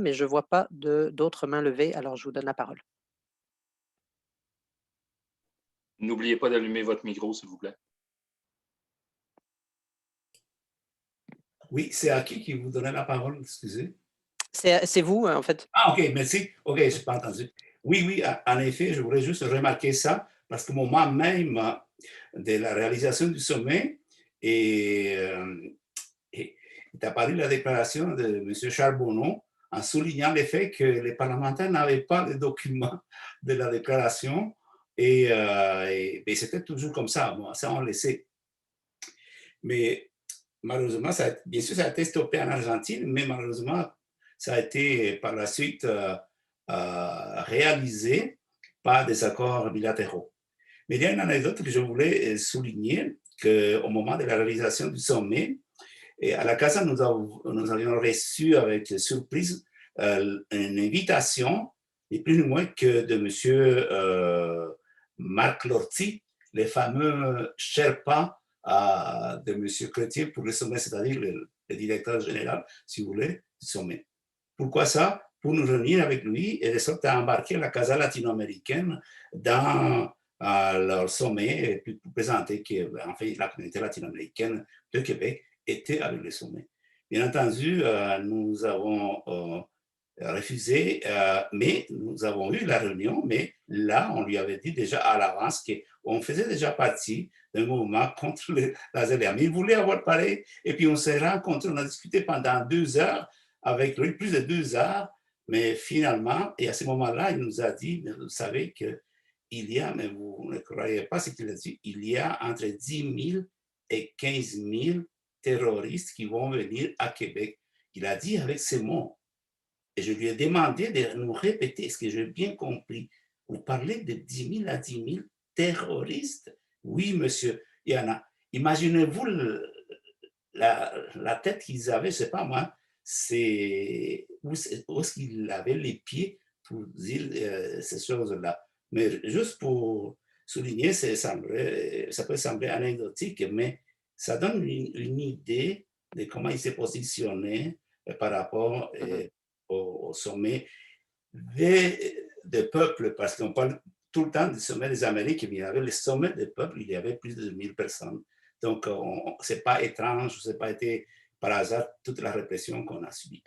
mais je ne vois pas d'autres mains levées, alors je vous donne la parole. N'oubliez pas d'allumer votre micro, s'il vous plaît. Oui, c'est à qui vous donnait la parole, excusez? C'est vous, en fait. Ah, OK, merci. OK, je n'ai pas entendu. Oui, en effet, je voulais juste remarquer ça, parce que au moment même de la réalisation du sommet, est apparue la déclaration de M. Charbonneau en soulignant le fait que les parlementaires n'avaient pas le document de la déclaration et c'était toujours comme ça. Bon, ça, on le sait. Mais malheureusement, bien sûr, ça a été stoppé en Argentine, mais malheureusement, ça a été par la suite réalisé par des accords bilatéraux. Mais il y a une anecdote que je voulais souligner, qu'au moment de la réalisation du sommet, et à la Casa, nous avions reçu avec surprise une invitation, ni plus ni moins que de M. Marc Lortie, le fameux Sherpa de M. Chrétien pour le sommet, c'est-à-dire le directeur général, si vous voulez, du sommet. Pourquoi ça? Pour nous réunir avec lui et de sorte à embarquer la Casa latino-américaine dans leur sommet et pour présenter qu'en fait, la communauté latino-américaine de Québec était avec le sommet. Bien entendu, nous avons refusé, mais nous avons eu la réunion, mais là, on lui avait dit déjà à l'avance qu'on faisait déjà partie d'un mouvement contre la ZLM. Il voulait avoir parlé, et puis on s'est rencontrés, on a discuté pendant 2 heures avec lui, plus de 2 heures, mais finalement, et à ce moment-là, il nous a dit, mais vous savez qu'il y a, mais vous ne croyez pas ce qu'il a dit, il y a entre 10 000 et 15 000 terroristes qui vont venir à Québec. Il a dit avec ces mots. Et je lui ai demandé de nous répéter, est-ce que j'ai bien compris? Vous parlez de 10 000 à 10 000 terroristes? Oui, monsieur, il y en a. Imaginez-vous la tête qu'ils avaient, je ne sais pas moi, c'est où est-ce qu'ils avaient les pieds pour dire ces choses-là. Mais juste pour souligner, ça peut sembler anecdotique, mais ça donne une idée de comment il s'est positionné par rapport au sommet des peuples, parce qu'on parle tout le temps du sommet des Amériques, mais il y avait le sommet des peuples, il y avait plus de 1000 personnes. Donc, ce n'est pas étrange, ce n'est pas été par hasard toute la répression qu'on a subie.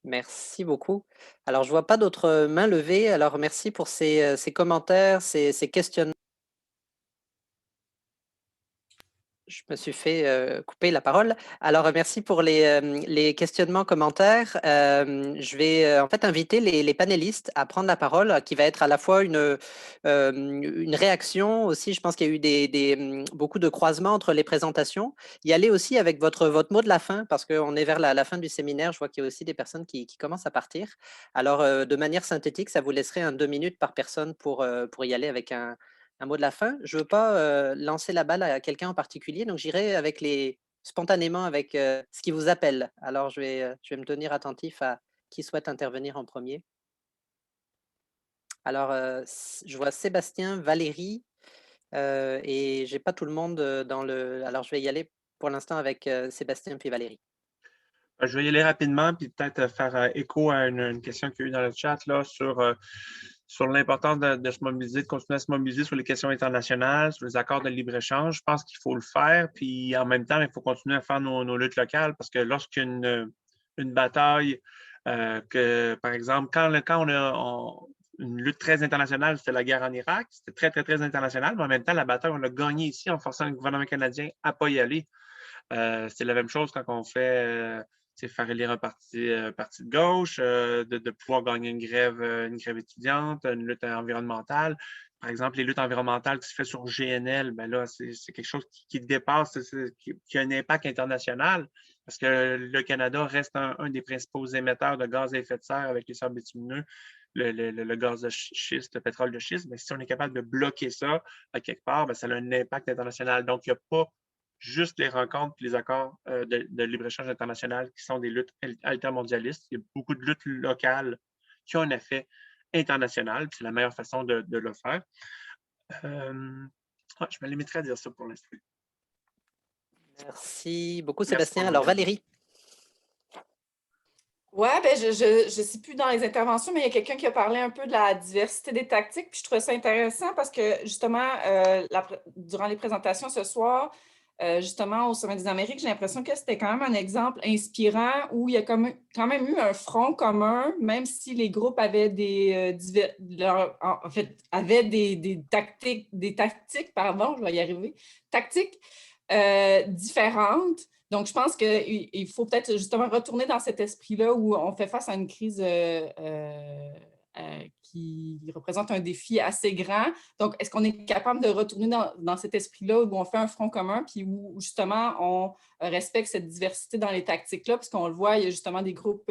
Merci beaucoup. Alors, je ne vois pas d'autres mains levées. Alors, merci pour ces commentaires, ces questionnements. Je me suis fait couper la parole. Alors, merci pour les questionnements, commentaires. Je vais en fait inviter les panélistes à prendre la parole, qui va être à la fois une réaction aussi. Je pense qu'il y a eu beaucoup de croisements entre les présentations. Y aller aussi avec votre mot de la fin, parce qu'on est vers la fin du séminaire. Je vois qu'il y a aussi des personnes qui commencent à partir. Alors, de manière synthétique, ça vous laisserait 2 minutes par personne pour y aller avec un mot de la fin. Je ne veux pas lancer la balle à quelqu'un en particulier, donc j'irai spontanément avec ce qui vous appelle. Alors, je vais me tenir attentif à qui souhaite intervenir en premier. Alors, je vois Sébastien, Valérie, et je n'ai pas tout le monde dans le... Alors, je vais y aller pour l'instant avec Sébastien puis Valérie. Je vais y aller rapidement, puis peut-être faire écho à une question qu'il y a eu dans le chat là, sur l'importance de se mobiliser, de continuer à se mobiliser sur les questions internationales, sur les accords de libre-échange. Je pense qu'il faut le faire, puis en même temps, il faut continuer à faire nos luttes locales, parce que lorsqu'il y a une bataille, par exemple, quand on a une lutte très internationale, c'était la guerre en Irak, c'était très, très, très international, mais en même temps, la bataille, on l'a gagnée ici en forçant le gouvernement canadien à ne pas y aller. C'est la même chose quand on fait... faire élire un parti de gauche, de pouvoir gagner une grève étudiante, une lutte environnementale. Par exemple, les luttes environnementales qui se fait sur GNL, ben là, c'est quelque chose qui dépasse, qui a un impact international, parce que le Canada reste un des principaux émetteurs de gaz à effet de serre avec les sables bitumineux, le gaz de schiste, le pétrole de schiste. Mais si on est capable de bloquer ça à quelque part, ben ça a un impact international. Donc, il n'y a pas juste les rencontres et les accords de libre-échange international qui sont des luttes altermondialistes. Il y a beaucoup de luttes locales qui ont un effet international. C'est la meilleure façon de le faire. Je me limiterai à dire ça pour l'instant. Merci beaucoup, Sébastien. Alors, Valérie. Oui, ben je ne sais plus dans les interventions, mais il y a quelqu'un qui a parlé un peu de la diversité des tactiques. Puis je trouvais ça intéressant parce que, justement, durant les présentations ce soir, justement, au Sommet des Amériques, j'ai l'impression que c'était quand même un exemple inspirant où il y a quand même eu un front commun, même si les groupes avaient des tactiques, pardon, je vais y arriver, tactiques différentes. Donc, je pense qu'il faut peut-être justement retourner dans cet esprit-là où on fait face à une crise qui représente un défi assez grand. Donc, est-ce qu'on est capable de retourner dans cet esprit-là où on fait un front commun puis où justement on respecte cette diversité dans les tactiques-là? Parce qu'on le voit, il y a justement des groupes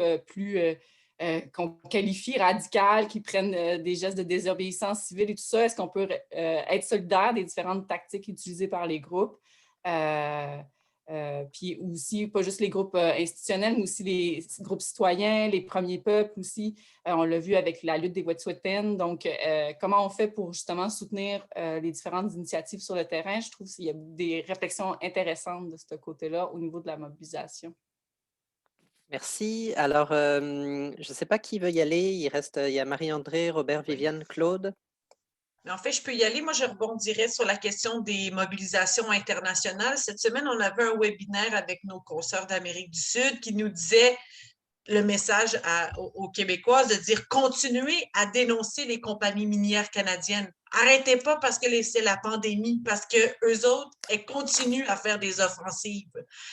qu'on qualifie radicales, qui prennent des gestes de désobéissance civile et tout ça. Est-ce qu'on peut être solidaire des différentes tactiques utilisées par les groupes? Puis aussi, pas juste les groupes institutionnels, mais aussi les groupes citoyens, les premiers peuples aussi. On l'a vu avec la lutte des Wet'suwet'en. Donc, comment on fait pour justement soutenir les différentes initiatives sur le terrain? Je trouve qu'il y a des réflexions intéressantes de ce côté-là au niveau de la mobilisation. Merci. Alors, je ne sais pas qui veut y aller. Il y a Marie-André, Robert, Viviane, Claude. En fait, je peux y aller. Moi, je rebondirais sur la question des mobilisations internationales. Cette semaine, on avait un webinaire avec nos consoeurs d'Amérique du Sud qui nous disaient le message aux Québécoises de dire continuez à dénoncer les compagnies minières canadiennes. Arrêtez pas parce que c'est la pandémie, parce que eux autres, elles continuent à faire des offensives.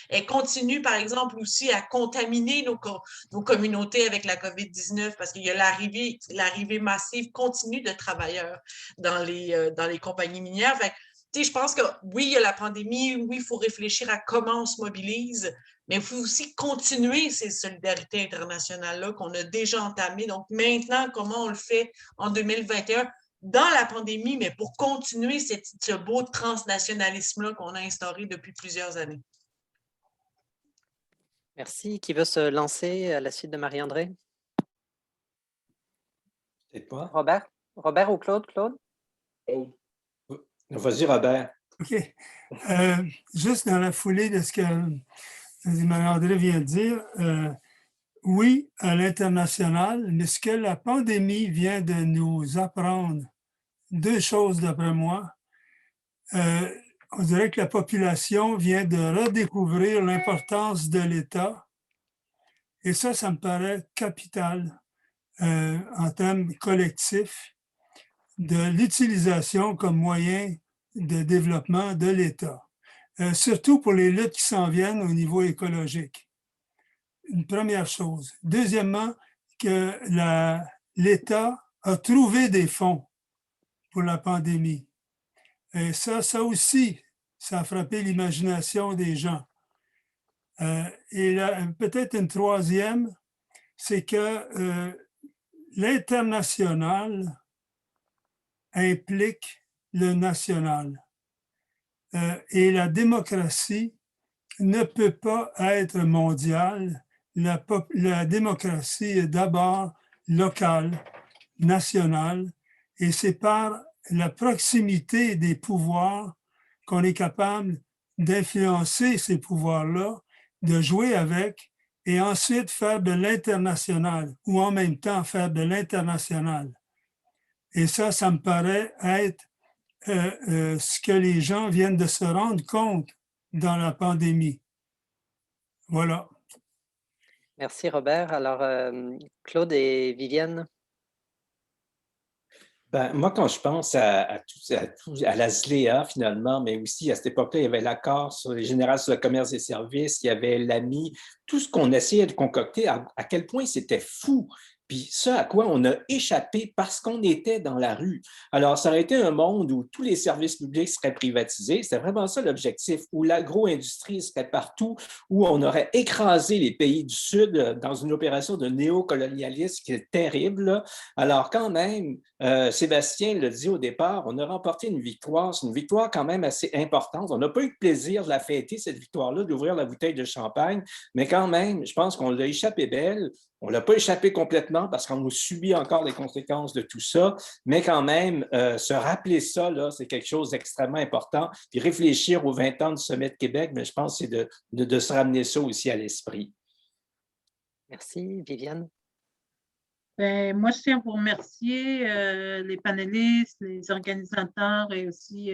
Elles continuent, par exemple, aussi à contaminer nos communautés avec la COVID-19 parce qu'il y a l'arrivée massive continue de travailleurs dans les compagnies minières. Fait, je pense que oui, il y a la pandémie, oui, il faut réfléchir à comment on se mobilise, mais il faut aussi continuer ces solidarités internationales-là qu'on a déjà entamées. Donc maintenant, comment on le fait en 2021 dans la pandémie, mais pour continuer ce beau transnationalisme-là qu'on a instauré depuis plusieurs années. Merci. Qui veut se lancer à la suite de Marie-André? Peut-être pas. Robert? Robert ou Claude? Claude? Vas-y, Robert. OK. Juste dans la foulée de ce que Marie-André vient de dire, oui, à l'international, mais ce que la pandémie vient de nous apprendre, deux choses d'après moi. On dirait que la population vient de redécouvrir l'importance de l'État. Et ça me paraît capital en termes collectifs de l'utilisation comme moyen de développement de l'État, surtout pour les luttes qui s'en viennent au niveau écologique. Une première chose. Deuxièmement, que l'État a trouvé des fonds pour la pandémie. Et ça aussi, ça a frappé l'imagination des gens. Et peut-être une troisième, c'est que l'international implique le national. Et la démocratie ne peut pas être mondiale. La démocratie est d'abord locale, nationale, et c'est par la proximité des pouvoirs qu'on est capable d'influencer ces pouvoirs-là, de jouer avec, et ensuite faire de l'international, ou en même temps faire de l'international. Et ça me paraît être ce que les gens viennent de se rendre compte dans la pandémie. Voilà. Merci, Robert. Alors, Claude et Viviane? Ben, moi, quand je pense à la ZLEA, finalement, mais aussi à cette époque-là, il y avait l'accord général sur le commerce des services, il y avait l'AMI, tout ce qu'on essayait de concocter, à quel point c'était fou. Puis ce à quoi on a échappé parce qu'on était dans la rue. Alors, ça aurait été un monde où tous les services publics seraient privatisés. C'était vraiment ça l'objectif, où l'agro-industrie serait partout, où on aurait écrasé les pays du Sud dans une opération de néocolonialisme qui est terrible, là. Alors, quand même, Sébastien le dit au départ, on a remporté une victoire. C'est une victoire quand même assez importante. On n'a pas eu de plaisir de la fêter, cette victoire-là, d'ouvrir la bouteille de champagne, mais quand même, je pense qu'on l'a échappé belle. On ne l'a pas échappé complètement parce qu'on subit encore les conséquences de tout ça, mais quand même, se rappeler ça, là, c'est quelque chose d'extrêmement important. Puis réfléchir aux 20 ans du Sommet de Québec, mais je pense que c'est de se ramener ça aussi à l'esprit. Merci. Viviane? Ben, moi, je tiens à vous remercier les panélistes, les organisateurs et aussi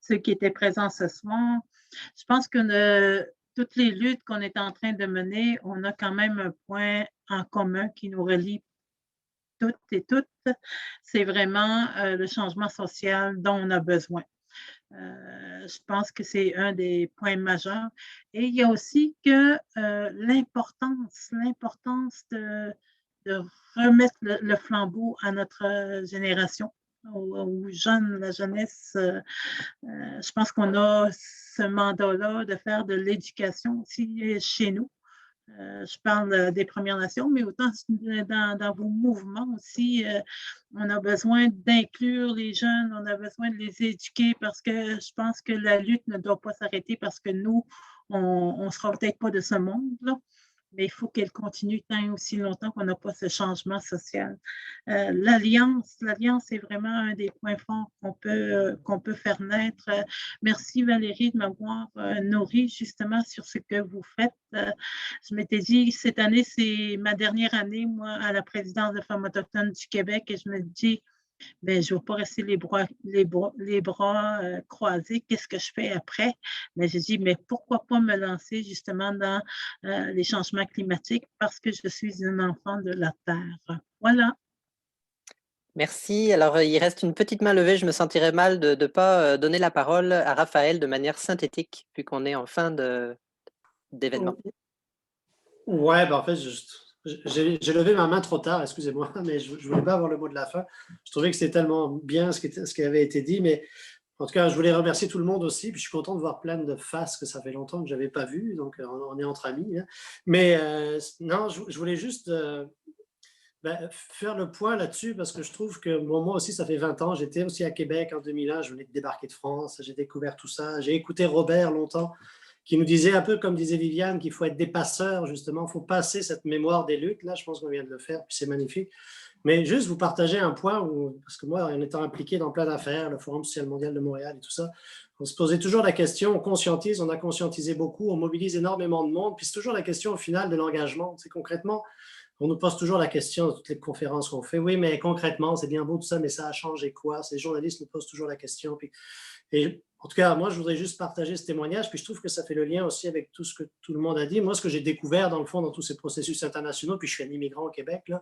ceux qui étaient présents ce soir. Je pense que toutes les luttes qu'on est en train de mener, on a quand même un point en commun qui nous relie toutes et toutes. C'est vraiment le changement social dont on a besoin. Je pense que c'est un des points majeurs. Et il y a aussi que l'importance de remettre le flambeau à notre génération, aux jeunes, la jeunesse. Je pense qu'on a ce mandat-là de faire de l'éducation aussi chez nous. Je parle des Premières Nations, mais autant dans vos mouvements aussi, on a besoin d'inclure les jeunes, on a besoin de les éduquer parce que je pense que la lutte ne doit pas s'arrêter parce que nous, on ne sera peut-être pas de ce monde-là, mais il faut qu'elle continue tant aussi longtemps qu'on n'a pas ce changement social. L'alliance est vraiment un des points forts qu'on peut faire naître. Merci Valérie de m'avoir nourri justement sur ce que vous faites. Je m'étais dit, cette année, c'est ma dernière année, moi, à la présidence de Femmes autochtones du Québec, et je me dis, Mais je ne veux pas rester les bras croisés. Qu'est-ce que je fais après? Mais j'ai dit: «Mais pourquoi pas me lancer justement dans, les changements climatiques parce que je suis un enfant de la terre». Voilà. Merci. Alors, il reste une petite main levée. Je me sentirais mal de ne pas donner la parole à Raphaël de manière synthétique, vu qu'on est en fin d'événement. Ouais, en fait, j'ai levé ma main trop tard, excusez-moi, mais je ne voulais pas avoir le mot de la fin. Je trouvais que c'était tellement bien ce qui avait été dit, mais en tout cas, je voulais remercier tout le monde aussi, puis je suis content de voir plein de faces que ça fait longtemps que je n'avais pas vues, donc on est entre amis. Hein. Mais non, je voulais juste faire le point là-dessus, parce que je trouve que moi aussi, ça fait 20 ans, j'étais aussi à Québec en 2001, je venais de débarquer de France, j'ai découvert tout ça, j'ai écouté Robert longtemps, qui nous disait un peu comme disait Viviane, qu'il faut être des passeurs, justement, il faut passer cette mémoire des luttes. Là, je pense qu'on vient de le faire, puis c'est magnifique. Mais juste vous partager un point, parce que moi, en étant impliqué dans plein d'affaires, le Forum social mondial de Montréal et tout ça, on se posait toujours la question, on conscientise, on a conscientisé beaucoup, on mobilise énormément de monde, puis c'est toujours la question au final de l'engagement. C'est concrètement, on nous pose toujours la question dans toutes les conférences qu'on fait, oui, mais concrètement, c'est bien beau tout ça, mais ça a changé quoi? Ces journalistes nous posent toujours la question. Et en tout cas, moi, je voudrais juste partager ce témoignage, puis je trouve que ça fait le lien aussi avec tout ce que tout le monde a dit. Moi, ce que j'ai découvert, dans le fond, dans tous ces processus internationaux, puis je suis un immigrant au Québec, là,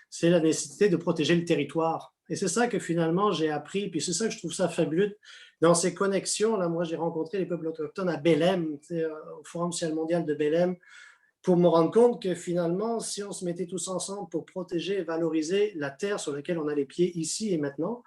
c'est la nécessité de protéger le territoire. Et c'est ça que finalement j'ai appris, puis c'est ça que je trouve ça fabuleux. Dans ces connexions, là, moi, j'ai rencontré les peuples autochtones à Belém, au Forum social mondial de Belém, pour me rendre compte que finalement, si on se mettait tous ensemble pour protéger et valoriser la terre sur laquelle on a les pieds ici et maintenant,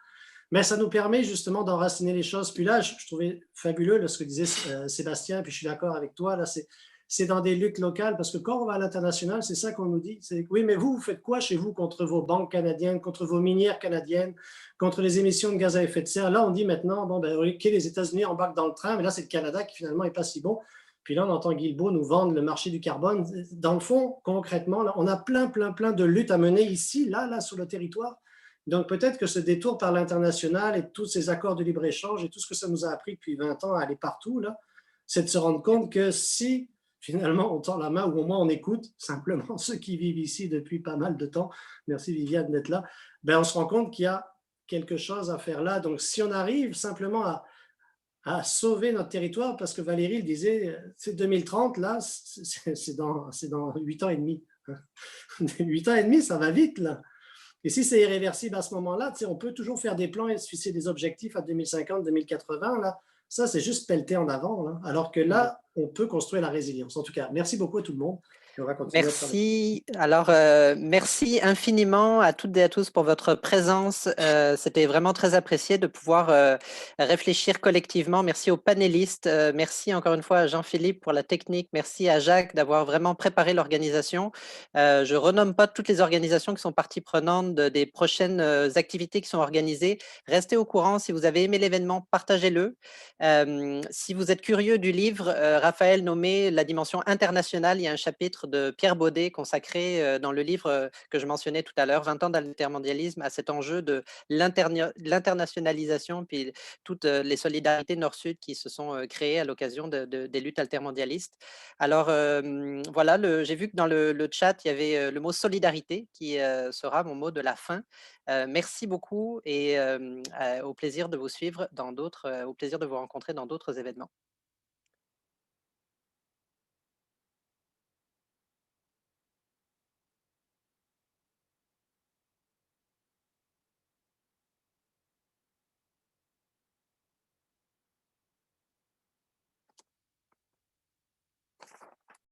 mais ça nous permet justement d'enraciner les choses. Puis là, je trouvais fabuleux là, ce que disait Sébastien, puis je suis d'accord avec toi, là, c'est dans des luttes locales, parce que quand on va à l'international, c'est ça qu'on nous dit. C'est, oui, mais vous faites quoi chez vous contre vos banques canadiennes, contre vos minières canadiennes, contre les émissions de gaz à effet de serre? Là, on dit maintenant, bon, ben, OK, les États-Unis embarquent dans le train, mais là, c'est le Canada qui finalement n'est pas si bon. Puis là, on entend Guilbeault nous vendre le marché du carbone. Dans le fond, concrètement, là, on a plein de luttes à mener ici, là, sur le territoire. Donc, peut-être que ce détour par l'international et tous ces accords de libre-échange et tout ce que ça nous a appris depuis 20 ans à aller partout, là, c'est de se rendre compte que si finalement on tend la main ou au moins on écoute simplement ceux qui vivent ici depuis pas mal de temps, merci Viviane d'être là, ben on se rend compte qu'il y a quelque chose à faire là. Donc, si on arrive simplement à sauver notre territoire, parce que Valérie le disait, c'est 2030, là, c'est dans 8 ans et demi. 8 ans et demi, ça va vite, là. Et si c'est irréversible à ce moment-là, on peut toujours faire des plans et se fixer des objectifs à 2050, 2080. Là. Ça, c'est juste pelleter en avant. Là. Alors que là, on peut construire la résilience. En tout cas, merci beaucoup à tout le monde. Et on va continuer merci. Alors, merci infiniment à toutes et à tous pour votre présence. C'était vraiment très apprécié de pouvoir réfléchir collectivement. Merci aux panélistes. Merci encore une fois à Jean-Philippe pour la technique. Merci à Jacques d'avoir vraiment préparé l'organisation. Je renomme pas toutes les organisations qui sont partie prenante des prochaines activités qui sont organisées. Restez au courant. Si vous avez aimé l'événement, partagez-le. Si vous êtes curieux du livre, Raphaël nommé La dimension internationale, il y a un chapitre de Pierre Baudet consacré dans le livre que je mentionnais tout à l'heure, 20 ans d'intermondialisme, à cet enjeu de l'internationalisation, puis toutes les solidarités nord-sud qui se sont créées à l'occasion des luttes altermondialistes. Alors voilà, j'ai vu que dans le chat, il y avait le mot solidarité qui sera mon mot de la fin. Merci beaucoup et au plaisir de vous suivre au plaisir de vous rencontrer dans d'autres événements.